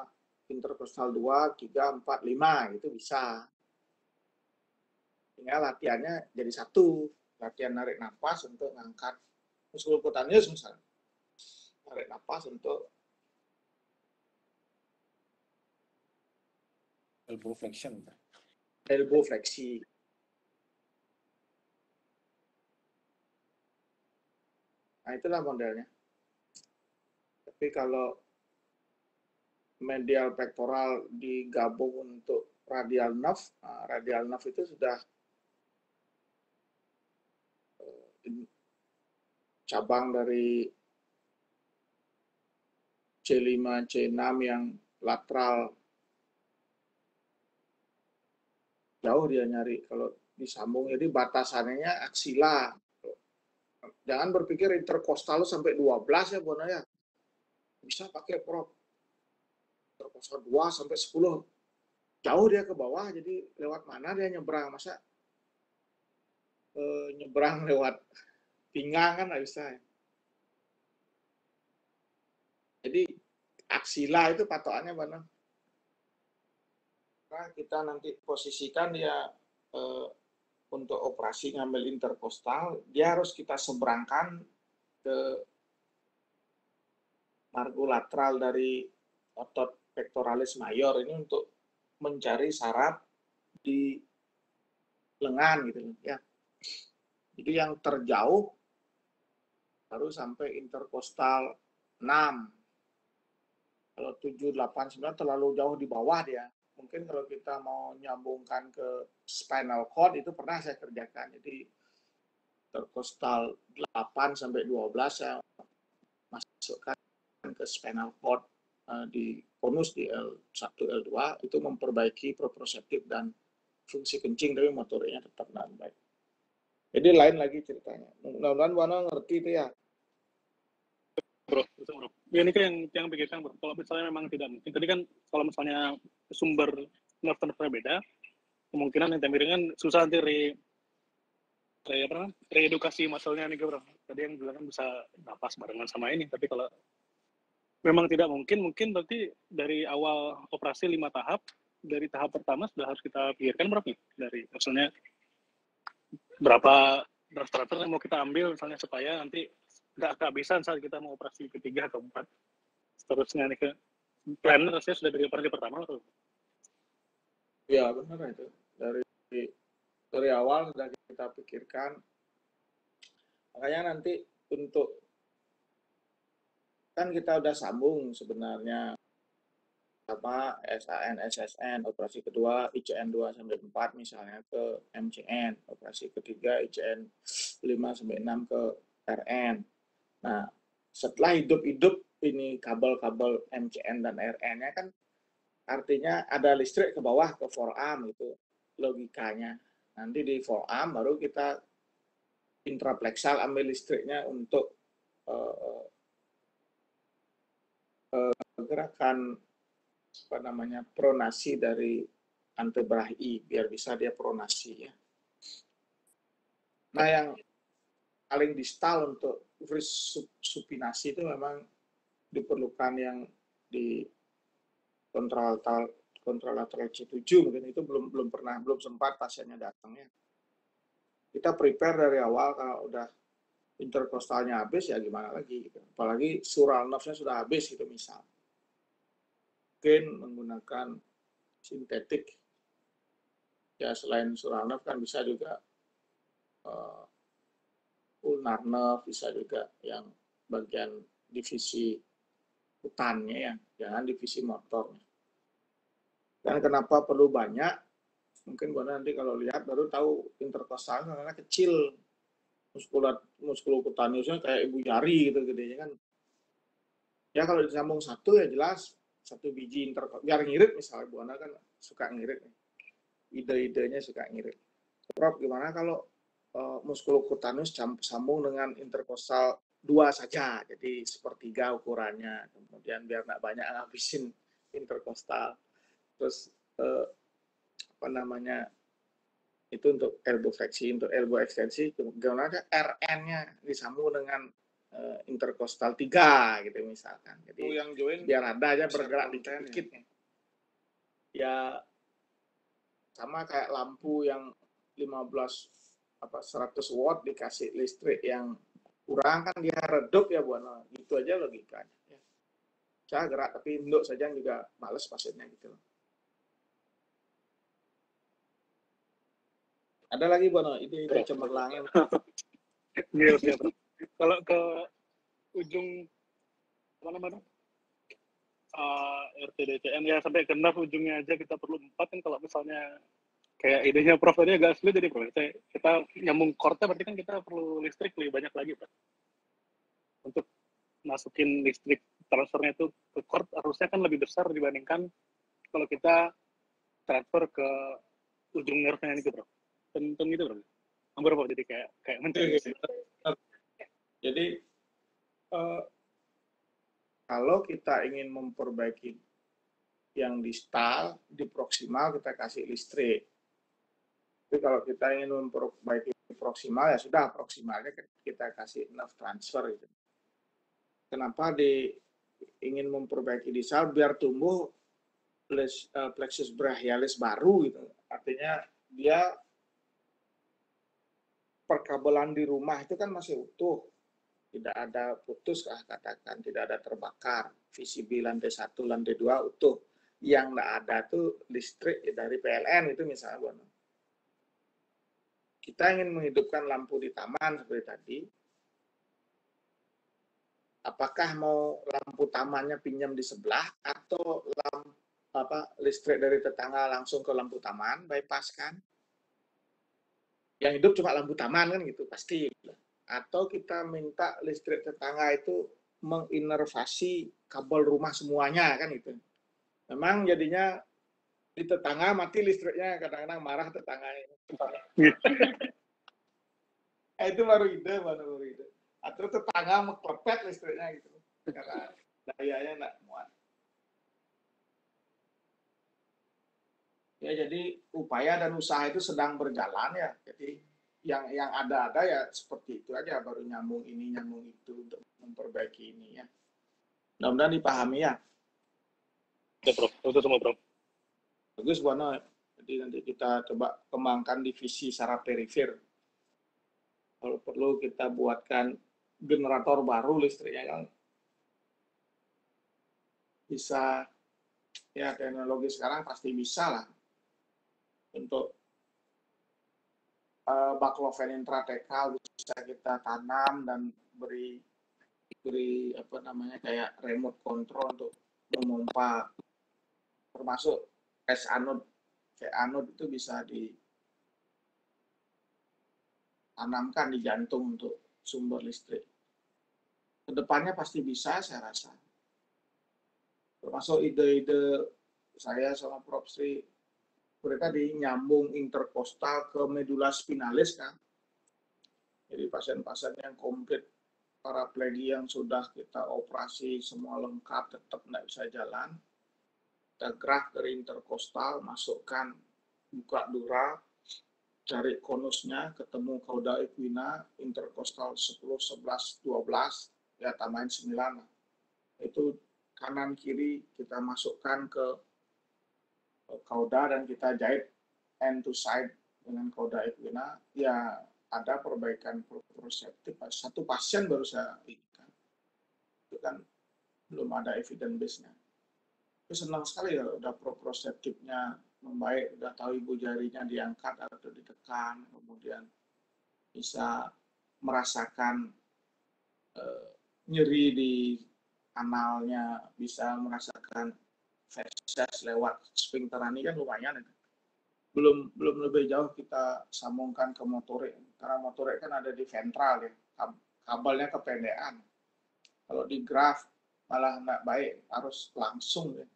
interkostal 2, 3, 4, 5 gitu bisa. Tinggal latihannya jadi satu, latihan narik nafas untuk ngangkat muskul cutaneus misalnya. Narik nafas untuk Elbow flexion. elbow fleksi. Nah, itulah modelnya. Tapi kalau medial pectoral digabung untuk radial nerve, nah, radial nerve itu sudah cabang dari C5, C6 yang lateral. Jauh dia nyari kalau disambung. Jadi batasannya aksila. Jangan berpikir interkostal sampai 12 ya, Bona ya. Bisa pakai prop. Interkostal 2 sampai 10. Jauh dia ke bawah, jadi lewat mana dia nyebrang? Masa nyebrang lewat pinggang kan nggak bisa. Jadi aksila itu patokannya mana? Nah, kita nanti posisikan dia untuk operasi ngambil interkostal, dia harus kita seberangkan ke margo lateral dari otot pectoralis major ini untuk mencari saraf di lengan gitu ya. Jadi yang terjauh baru sampai interkostal 6. Kalau 7, 8, 9 terlalu jauh di bawah dia. Mungkin kalau kita mau nyambungkan ke spinal cord itu pernah saya kerjakan. Jadi interkostal 8 sampai 12 saya masukkan ke spinal cord. di konus di L1, L2 itu memperbaiki proprioceptif dan fungsi kencing, tapi motoriknya tetap dengan baik. Jadi lain lagi ceritanya. Mudah-mudahan Buana ngerti itu ya. Bro. Ya, ini kan yang pikirkan, bro. Kalau misalnya memang tidak mungkin, tadi kan kalau misalnya sumber nerve beda, kemungkinan yang tadi kan susah nanti reedukasi muscle-nya nih, bro. Tadi yang bilang kan bisa napas barengan sama ini, tapi kalau memang tidak mungkin berarti dari awal operasi 5 tahap, dari tahap pertama sudah harus kita pikirkan berapa nih? Dari maksudnya berapa transfer yang mau kita ambil misalnya supaya nanti nggak kehabisan saat kita mau operasi ketiga atau keempat. Seterusnya nih ke plan rasanya sudah dari operasi pertama atau? Ya benar itu. Dari awal sudah kita pikirkan. Makanya nanti untuk kan kita udah sambung sebenarnya sama SAN, SSN, operasi kedua ICN 2 sampai 4 misalnya ke MCN, operasi ketiga ICN 5 sampai 6 ke RN. Nah, setelah hidup ini kabel-kabel MCN dan RN-nya kan artinya ada listrik ke bawah ke forearm itu logikanya. Nanti di forearm baru kita intraplexal ambil listriknya untuk gerakan apa namanya pronasi dari antebrachi biar bisa dia pronasi ya. Nah yang paling distal untuk supinasi itu memang diperlukan yang di kontralateral C7 mungkin itu belum sempat pasiennya datang ya. Kita prepare dari awal kalau udah interkostalnya habis ya gimana lagi gitu. Apalagi sural nerve-nya sudah habis gitu misal. Mungkin menggunakan sintetik ya selain sural nerve kan bisa juga ulnar nerve, bisa juga yang bagian divisi hutannya ya, jangan divisi motornya. Dan kenapa perlu banyak? Mungkin Buana nanti kalau lihat baru tahu interkostal karena kecil, muskulokutaneusnya kayak ibu jari gitu gedenya kan. Ya kalau disambung satu ya jelas satu biji interkostal biar ngirit misalnya Buana kan suka ngirit, ide-idenya suka ngirit. Prof gimana kalau muskulokutaneus sambung dengan interkostal 2 saja, jadi sepertiga ukurannya, kemudian biar nggak banyak ngabisin interkostal. Terus apa namanya itu untuk elbow fleksi, untuk elbow ekstensi, gimana RN-nya disambung dengan interkostal 3 gitu misalkan. Jadi yang join biar ada aja bergerak dikit-dikit. Ya sama kayak lampu yang 100 watt dikasih listrik yang kurang kan dia redup ya Buana. Gitu aja logikanya. Ya. Saya gerak tapi induk saja juga males pasiennya gitu. Ada lagi Buana, ide cemerlang. Iya, kalau ke ujung apa namanya RTDCN ya sampai ke nerve ujungnya aja kita perlu 4 kan. Kalau misalnya kayak idenya Prof tadi agak sulit jadi Prof. Kita nyambung core-nya berarti kan kita perlu listrik lebih banyak lagi Pak. Untuk masukin listrik transfernya itu ke core harusnya kan lebih besar dibandingkan kalau kita transfer ke ujung nerve-nya gitu Prof. Tentu gitu Prof. Hampir Prof jadi kayak mencari. Jadi kalau kita ingin memperbaiki yang distal, di proksimal kita kasih listrik. Tapi kalau kita ingin memperbaiki proksimal ya sudah proksimalnya kita kasih nerve transfer gitu. Kenapa ingin memperbaiki distal biar tumbuh plexus brachialis baru gitu. Artinya dia perkabelan di rumah itu kan masih utuh. Tidak ada putus katakan, tidak ada terbakar. VCB lantai 1, lantai 2 utuh. Yang tidak ada tuh listrik dari PLN itu misalnya Buana. Kita ingin menghidupkan lampu di taman seperti tadi. Apakah mau lampu tamannya pinjam di sebelah atau listrik dari tetangga langsung ke lampu taman, bypass kan? Yang hidup cuma lampu taman kan gitu pasti. Atau kita minta listrik tetangga itu menginervasi kabel rumah semuanya kan itu. Memang jadinya di tetangga mati listriknya, kadang-kadang marah tetangganya. Itu baru ide. Atau tetangga meklepet listriknya gitu. Karena dayanya nggak muat. Ya, jadi upaya dan usaha itu sedang berjalan ya. Jadi yang ada ya seperti itu aja, baru nyambung ini nyambung itu untuk memperbaiki ini ya. Mudah-mudahan dipahami ya. Ya, Prof. Itu semua, Prof. Bagus, Bono. Jadi nanti kita coba kembangkan divisi saraf perifer. Kalau perlu kita buatkan generator baru listriknya yang bisa, ya teknologi sekarang pasti bisa lah untuk baklofen intratekal bisa kita tanam dan beri apa namanya kayak remote control untuk memompa, termasuk es anode. Kayak anode itu bisa ditanamkan di jantung untuk sumber listrik. Kedepannya pasti bisa, saya rasa. Termasuk ide-ide saya sama Prof. Sri, mereka nyambung interkostal ke medula spinalis kan. Jadi pasien-pasien yang komplit paraplegia yang sudah kita operasi semua lengkap tetap nggak bisa jalan, kita graf dari interkostal, masukkan, buka dura, cari konusnya, ketemu cauda equina, interkostal 10, 11, 12, ya tambahin 9. Itu kanan kiri kita masukkan ke cauda dan kita jahit end to side dengan cauda equina, ya ada perbaikan proprioceptif. Satu pasien baru saya ikan. Itu kan belum ada evidence base-nya. Itu senang sekali ya, udah proprioceptifnya membaik, udah tahu ibu jarinya diangkat atau ditekan, kemudian bisa merasakan nyeri di analnya, bisa merasakan feses lewat sphincteran ini kan lumayan. Belum lebih jauh kita sambungkan ke motorik, karena motorik kan ada di ventral ya, kabelnya kependekan. Kalau di graf malah nggak baik, harus langsung ya.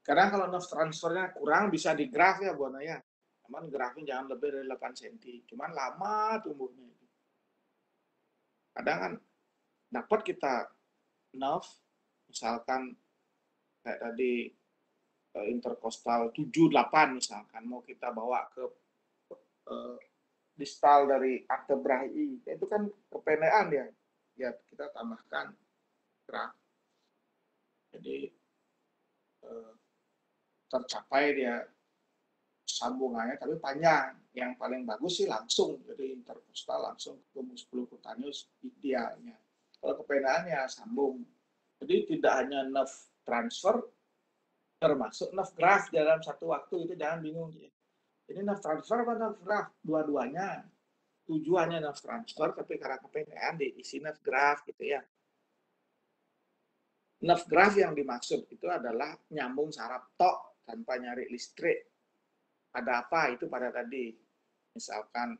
Kadang kalau nerve transfernya kurang bisa di graf ya Bono ya. Cuman grafnya jangan lebih dari 8 cm. Cuman lama tumbuhnya. Kadang kan dapat kita nerve, misalkan kayak tadi interkostal 7-8 misalkan, mau kita bawa ke distal dari vertebrae, itu kan kependekan dia. Ya kita tambahkan graf. Jadi tercapai dia sambungannya tapi panjang. Yang paling bagus sih langsung, jadi interkostal langsung ke muskul cutaneus idealnya. Kalau kependekan ya sambung. Jadi tidak hanya nerve transfer, termasuk nerve graft dalam satu waktu, itu jangan bingung. Ini nerve transfer apa nerve graft? Dua-duanya. Tujuannya nerve transfer, tapi karena kependekan diisi nerve graft gitu ya. Nerve graft yang dimaksud itu adalah nyambung saraf tok tanpa nyari listrik. Ada apa itu pada tadi? Misalkan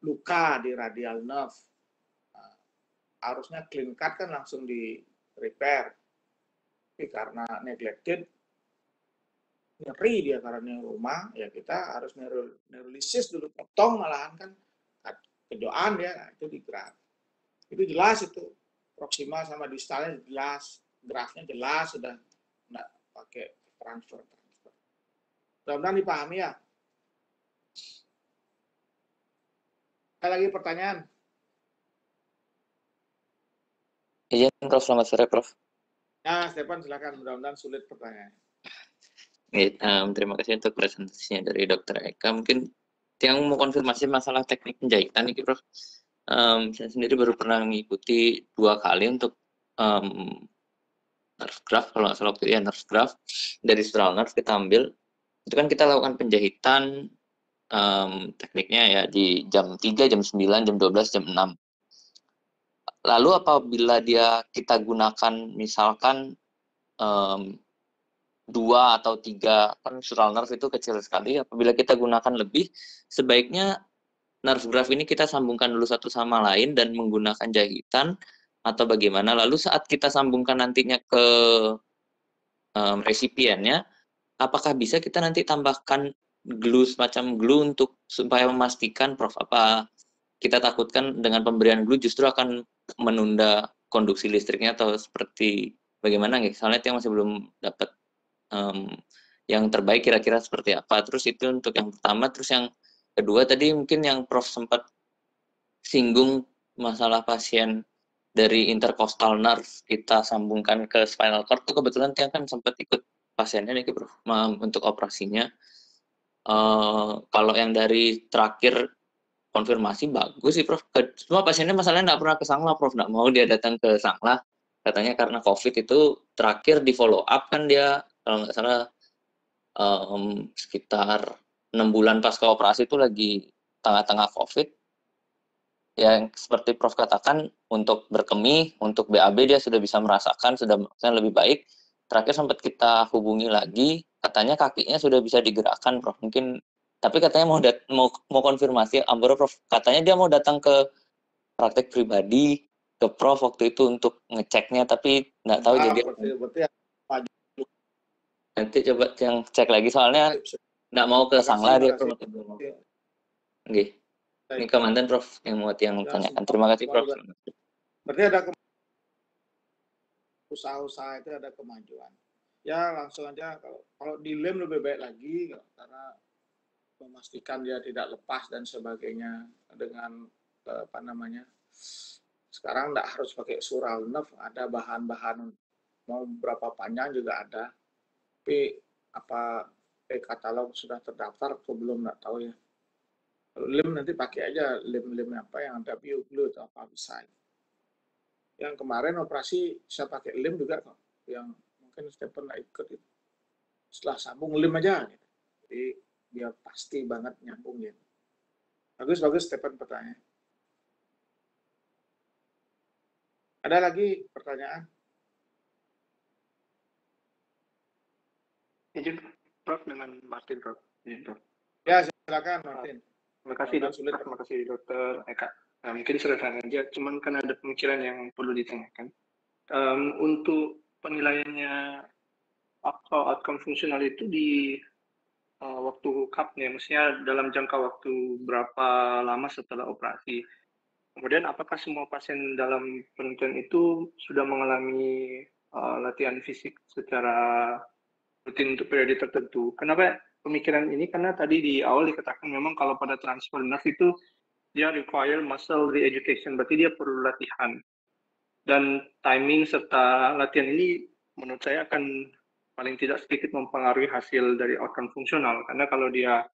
luka di radial nerve, harusnya clean cut kan langsung di repair. Tapi karena neglected, nyeri dia karena neuroma, ya kita harus neurolisis dulu, potong malahan kan, kedoan dia, nah, itu di graf. Itu jelas itu, proximal sama distalnya jelas, grafnya jelas, sudah nggak pakai transfer. Mudah-mudahan dipahami ya. Ada lagi pertanyaan? Iya, Prof. Selamat sore, Prof. Nah, Stefan silakan. Mudah-mudahan sulit pertanyaan. Terima kasih untuk presentasinya dari Dr. Eka. Mungkin yang mau konfirmasi masalah teknik penjahitan ini, Prof. Saya sendiri baru pernah mengikuti 2 kali untuk nerve graft, kalau nggak salah waktu itu ya nerve graft dari spiral nerve kita ambil. Itu kan kita lakukan penjahitan tekniknya ya di jam 3, jam 9, jam 12, jam 6. Lalu apabila kita gunakan misalkan 2 atau 3, kan spiral nerve itu kecil sekali, apabila kita gunakan lebih, sebaiknya nerve graft ini kita sambungkan dulu satu sama lain dan menggunakan jahitan atau bagaimana? Lalu saat kita sambungkan nantinya ke resipiennya, apakah bisa kita nanti tambahkan glue, semacam glue untuk supaya memastikan, Prof, apa kita takutkan dengan pemberian glue justru akan menunda konduksi listriknya atau seperti bagaimana nih? Soalnya itu yang masih belum dapat yang terbaik kira-kira seperti apa. Terus itu untuk yang pertama. Terus yang kedua tadi mungkin yang Prof sempat singgung masalah pasien dari intercostal nerve kita sambungkan ke spinal cord itu kebetulan dia kan sempat ikut pasiennya nih Prof untuk operasinya. Kalau yang dari terakhir konfirmasi bagus sih Prof. Semua pasiennya masalahnya nggak pernah ke Sangla Prof, nggak mau dia datang ke Sangla katanya karena COVID itu terakhir di follow up kan dia kalau nggak salah sekitar 6 bulan pasca operasi itu lagi tengah-tengah COVID. Yang seperti Prof katakan untuk berkemih, untuk BAB dia sudah bisa merasakan, sudah lebih baik. Terakhir sempat kita hubungi lagi, katanya kakinya sudah bisa digerakkan Prof. Mungkin tapi katanya mau konfirmasi Ambro Prof. Katanya dia mau datang ke praktek pribadi ke Prof waktu itu untuk ngeceknya tapi nggak tahu jadi berarti nanti coba yang cek lagi soalnya nggak mau ke Sangla dia Prof. Oke. Ini ke mantan Prof yang mau tanyakan. Terima kasih Prof. Berarti ada usaha-usaha itu ada kemajuan. Ya langsung aja kalau dilem lebih baik lagi karena memastikan dia tidak lepas dan sebagainya dengan apa namanya. Sekarang nggak harus pakai sural nerve, ada bahan-bahan mau berapa panjang juga ada. Tapi apa katalog sudah terdaftar atau belum nggak tahu ya. Kalau lem nanti pakai aja lem apa yang ada BioGlue atau apa bisa. Yang kemarin operasi saya pakai lem juga kok, yang mungkin Stephen nggak ikut itu. Setelah sambung lem aja, gitu. Jadi dia pasti banget nyambung gitu. Bagus Stephen pertanyaan. Ada lagi pertanyaan? Izin Prof dengan Martin Prof. Izin Prof. Ya silakan Martin. Terima kasih Dokter Eka. Nah, mungkin sederhana aja, cuman kan ada pemikiran yang perlu ditanyakan. Untuk penilaiannya atau outcome fungsional itu di waktu CAP-nya, maksudnya dalam jangka waktu berapa lama setelah operasi. Kemudian apakah semua pasien dalam penelitian itu sudah mengalami latihan fisik secara rutin untuk periode tertentu? Kenapa pemikiran ini? Karena tadi di awal dikatakan memang kalau pada transfer nerve itu dia require muscle re-education, berarti dia perlu latihan. Dan timing serta latihan ini menurut saya akan paling tidak sedikit mempengaruhi hasil dari outcome fungsional. Karena kalau dia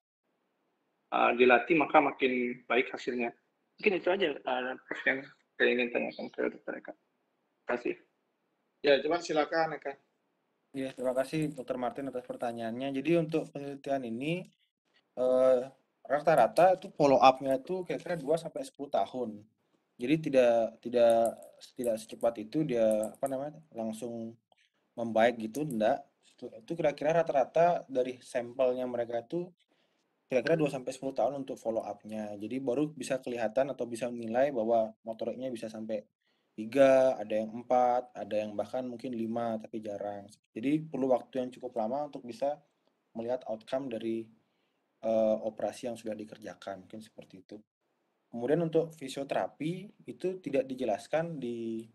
dilatih maka makin baik hasilnya. Mungkin itu aja Prof yang saya ingin tanyakan ke Dr. Eka. Terima kasih. Ya, coba silakan Eka. Ya, terima kasih Dr. Martin atas pertanyaannya. Jadi untuk penelitian ini rata-rata itu follow up-nya itu kira-kira 2 sampai 10 tahun. Jadi tidak secepat itu dia langsung membaik gitu, enggak. Itu kira-kira rata-rata dari sampelnya mereka itu kira-kira 2 sampai 10 tahun untuk follow up-nya. Jadi baru bisa kelihatan atau bisa menilai bahwa motoriknya bisa sampai 3, ada yang 4, ada yang bahkan mungkin 5 tapi jarang. Jadi perlu waktu yang cukup lama untuk bisa melihat outcome dari operasi yang sudah dikerjakan, mungkin seperti itu. Kemudian untuk fisioterapi itu tidak dijelaskan di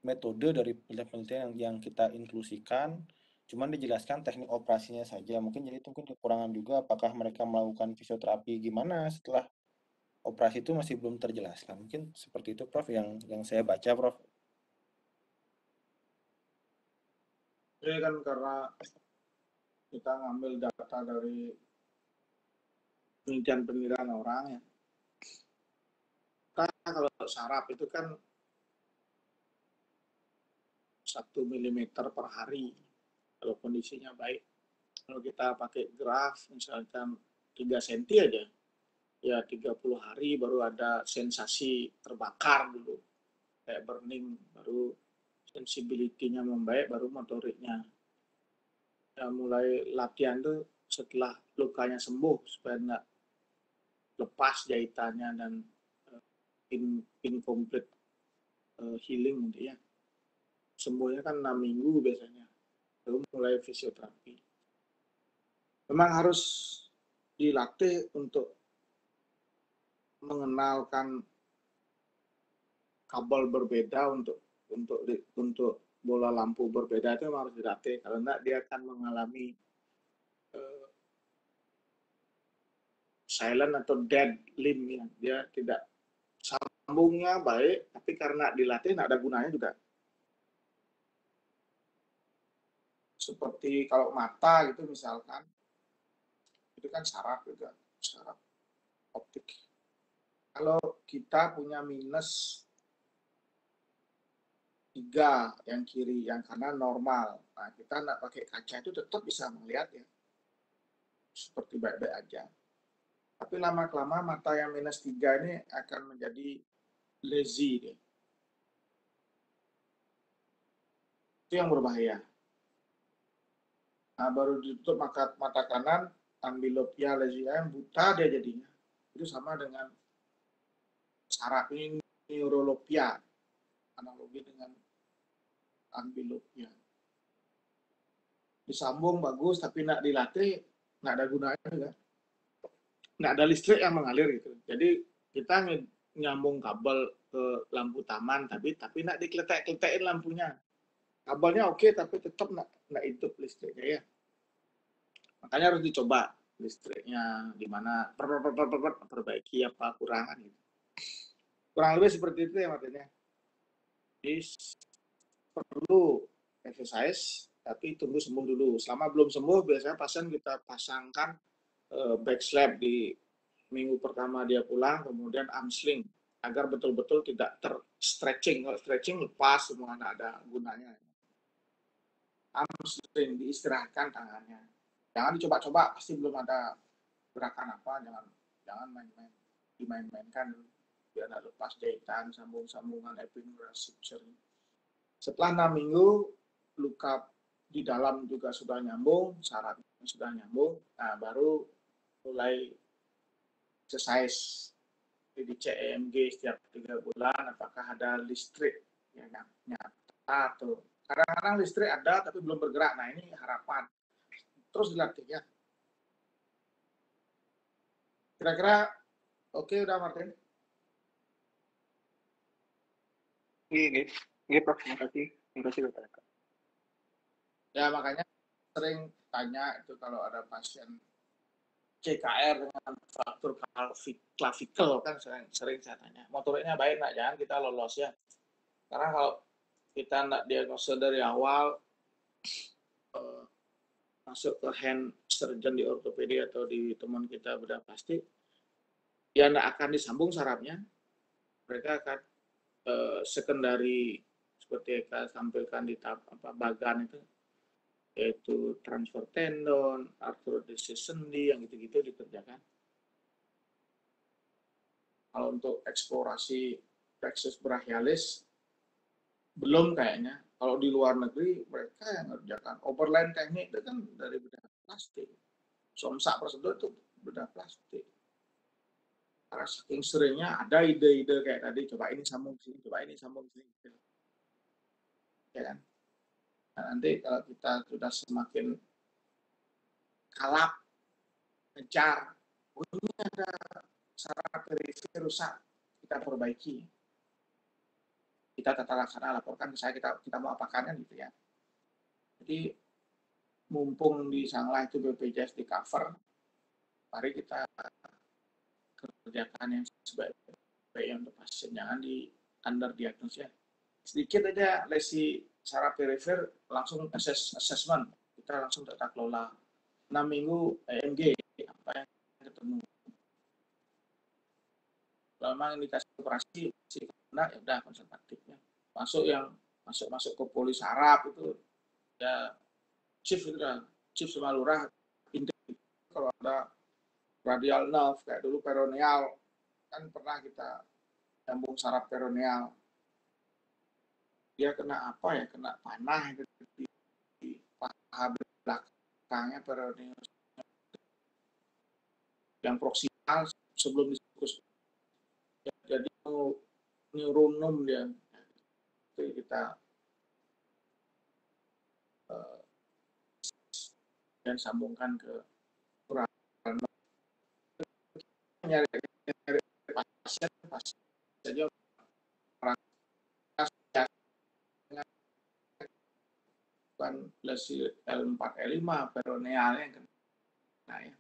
metode dari penelitian yang kita inklusikan, cuman dijelaskan teknik operasinya saja. Mungkin jadi itu mungkin kekurangan juga apakah mereka melakukan fisioterapi gimana setelah operasi itu masih belum terjelaskan. Mungkin seperti itu Prof yang saya baca Prof. Ini kan karena kita ngambil data dari penelitian orang ya. Kita kalau saraf itu kan 1 mm per hari kalau kondisinya baik. Kalau kita pakai graf misalkan 3 cm aja, ya 30 hari baru ada sensasi terbakar dulu, kayak burning, baru sensibility-nya membaik, baru motoriknya. Ya mulai latihan tuh setelah lukanya sembuh supaya enggak lepas jahitannya dan incomplete healing gitu ya. Sembuhnya kan 6 minggu biasanya, baru mulai fisioterapi. Memang harus dilatih untuk mengenalkan kabel berbeda untuk bola lampu berbeda, itu memang harus dilatih. Kalau enggak dia akan mengalami silent atau dead limb ya. Dia tidak sambungnya baik, tapi karena dilatih tidak ada gunanya juga. Seperti kalau mata gitu misalkan, itu kan saraf juga, saraf optik. Kalau kita punya minus 3 yang kiri, yang kanan normal, nah kita nggak pakai kaca itu tetap bisa melihat ya, seperti baik-baik aja. Tapi lama-kelamaan mata yang minus 3 ini akan menjadi lazy deh. Itu yang berbahaya. Nah, baru ditutup mata kanan, ambliopia lazy yang buta dia jadinya. Itu sama dengan saraf ini neurolopia, analogi dengan ambliopia. Disambung bagus, tapi nak dilatih, nggak ada gunanya juga. Nggak ada listrik yang mengalir gitu. Jadi kita nyambung kabel ke lampu taman, tapi nak dikletek-kletekin lampunya. Kabelnya oke, tapi tetap nggak hidup listriknya ya. Makanya harus dicoba listriknya di mana, perbaiki apa kurangan gitu. Kurang lebih seperti itu ya Martin ya. Jadi perlu exercise, tapi tunggu sembuh dulu. Selama belum sembuh, biasanya pasien kita pasangkan back slap di minggu pertama dia pulang, kemudian arm sling agar betul-betul tidak ter-stretching. Kalau stretching lepas semua, nggak ada gunanya. Arm sling diistirahatkan tangannya. Jangan dicoba-coba, pasti belum ada gerakan apa, jangan main-main, dimain-mainkan biar nggak lepas jahitan, sambung-sambungan epidural suture. Setelah 6 minggu, luka di dalam juga sudah nyambung, sarafnya sudah nyambung, nah baru mulai exercise, dicek EMG setiap 3 bulan, apakah ada listrik yang nyata atau kadang-kadang listrik ada tapi belum bergerak. Nah ini harapan, terus dilatihnya. Kira-kira oke udah Martin? Iya, Prof. Terima kasih dokter. Ya makanya sering tanya itu kalau ada pasien CKR dengan fraktur clavicle kan sering saya tanya, motoriknya baik nggak, jangan kita lolos ya. Karena kalau kita nggak diagnosa dari awal, masuk ke hand surgeon di ortopedi atau di teman kita bedah plastik, ya nggak akan disambung sarafnya. Mereka akan secondary seperti yang tampilkan di bagan itu, yaitu transfer tendon, arthrodesis sendi, yang gitu-gitu dikerjakan. Kalau untuk eksplorasi plexus brachialis belum kayaknya. Kalau di luar negeri mereka yang ngerjakan overland teknik itu kan dari bedah plastik. Somsak prosedur itu bedah plastik. Karena saking seringnya ada ide-ide kayak tadi, coba ini sambung sini, coba ini sambung sini. Ya kan? Nah, nanti kalau kita sudah semakin kalap, ngejar, ini ada saraf perifer rusak, kita perbaiki. Kita tata laksana laporkan ke saya, kita mau apakan kan gitu ya. Jadi mumpung di Sanglah itu BPJS di cover, mari kita kerjakan yang sebaik-baiknya untuk pasien, jangan di underdiagnose ya. Sedikit aja lesi saraf perifer langsung assessment, kita langsung tata kelola 6 minggu EMG apa yang ketemu. Kalau memang indikasi operasi nah ya udah konservatifnya. Masuk ke polisaraf itu ya chief sama lurah. Kalau ada radial nerve kayak dulu peroneal kan pernah kita sambung saraf peroneal, dia kena apa ya, kena panah di paha belakangnya peroneal yang proksimal sebelum diskusi. Jadi neuronum dia itu kita dan sambungkan ke nyari pasien saja orang bukan lesi L4 L5 peronealnya kan. Nah, ya.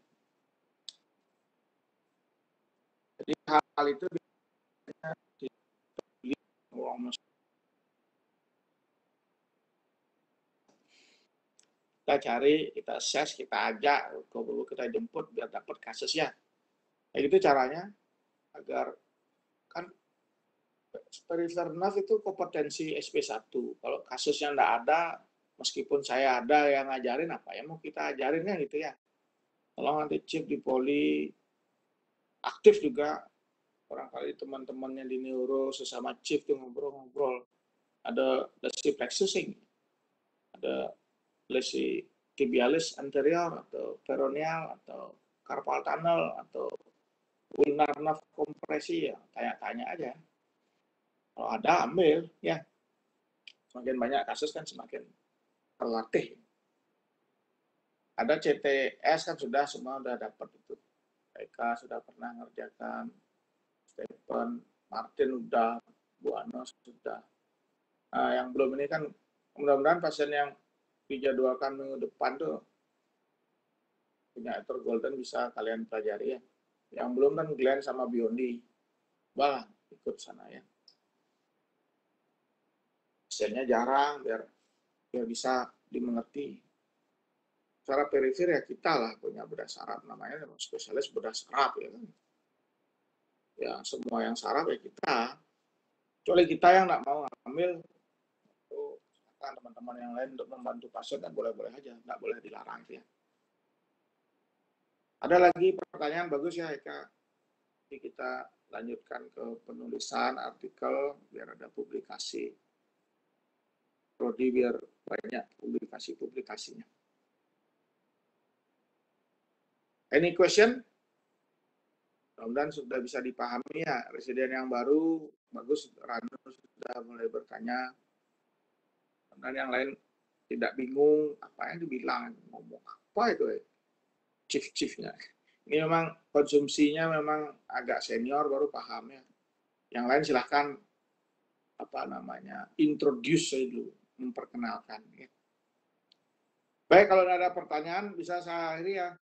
Jadi hal itu biasanya kita cari, kita assess, kita ajak, kalau kita jemput biar dapat kasusnya. Kayak gitu caranya agar kan peripheral nerve itu kompetensi SP1. Kalau kasusnya enggak ada, meskipun saya ada yang ngajarin, apa ya mau kita ajarinnya gitu ya. Kalau nanti chip di poli aktif juga, barangkali teman-temannya di neuro sesama chip tuh ngobrol-ngobrol. Ada lesi plexusing, ada lesi tibialis anterior atau peroneal atau carpal tunnel atau ulnar nerve kompresi, ya tanya-tanya aja. Kalau ada ambil ya. Semakin banyak kasus kan semakin terlatih. Ada CTS kan sudah semua sudah dapat itu. Eka sudah pernah ngerjakan, Stephen, Martin udah, Bu Ano sudah. Nah, yang belum ini kan mudah-mudahan pasien yang dijadwalkan minggu depan tuh punya Ether Golden bisa kalian pelajari ya. Yang belum kan Glenn sama Biondi. Bah, ikut sana ya. Pasiennya jarang biar bisa dimengerti. Cara perifer ya kita lah punya bedah saraf, namanya spesialis bedah saraf ya kan. Ya semua yang saraf ya kita. Kecuali kita yang nggak mau ngambil, kan teman-teman yang lain untuk membantu pasien kan boleh-boleh aja, nggak boleh dilarang ya. Ada lagi pertanyaan bagus ya Eka. Jadi kita lanjutkan ke penulisan artikel biar ada publikasi. Prodi biar banyak publikasinya. Any question? Mudah-mudahan sudah bisa dipahami ya. Residen yang baru, bagus, Ranu sudah mulai bertanya. Dan yang lain tidak bingung, apa yang dibilang, ngomong apa itu ya? Chief-chiefnya. Ini memang konsumsinya memang agak senior baru paham ya. Yang lain silahkan introduce saya dulu, memperkenalkan. Ya. Baik, kalau ada pertanyaan bisa saya akhiri ya.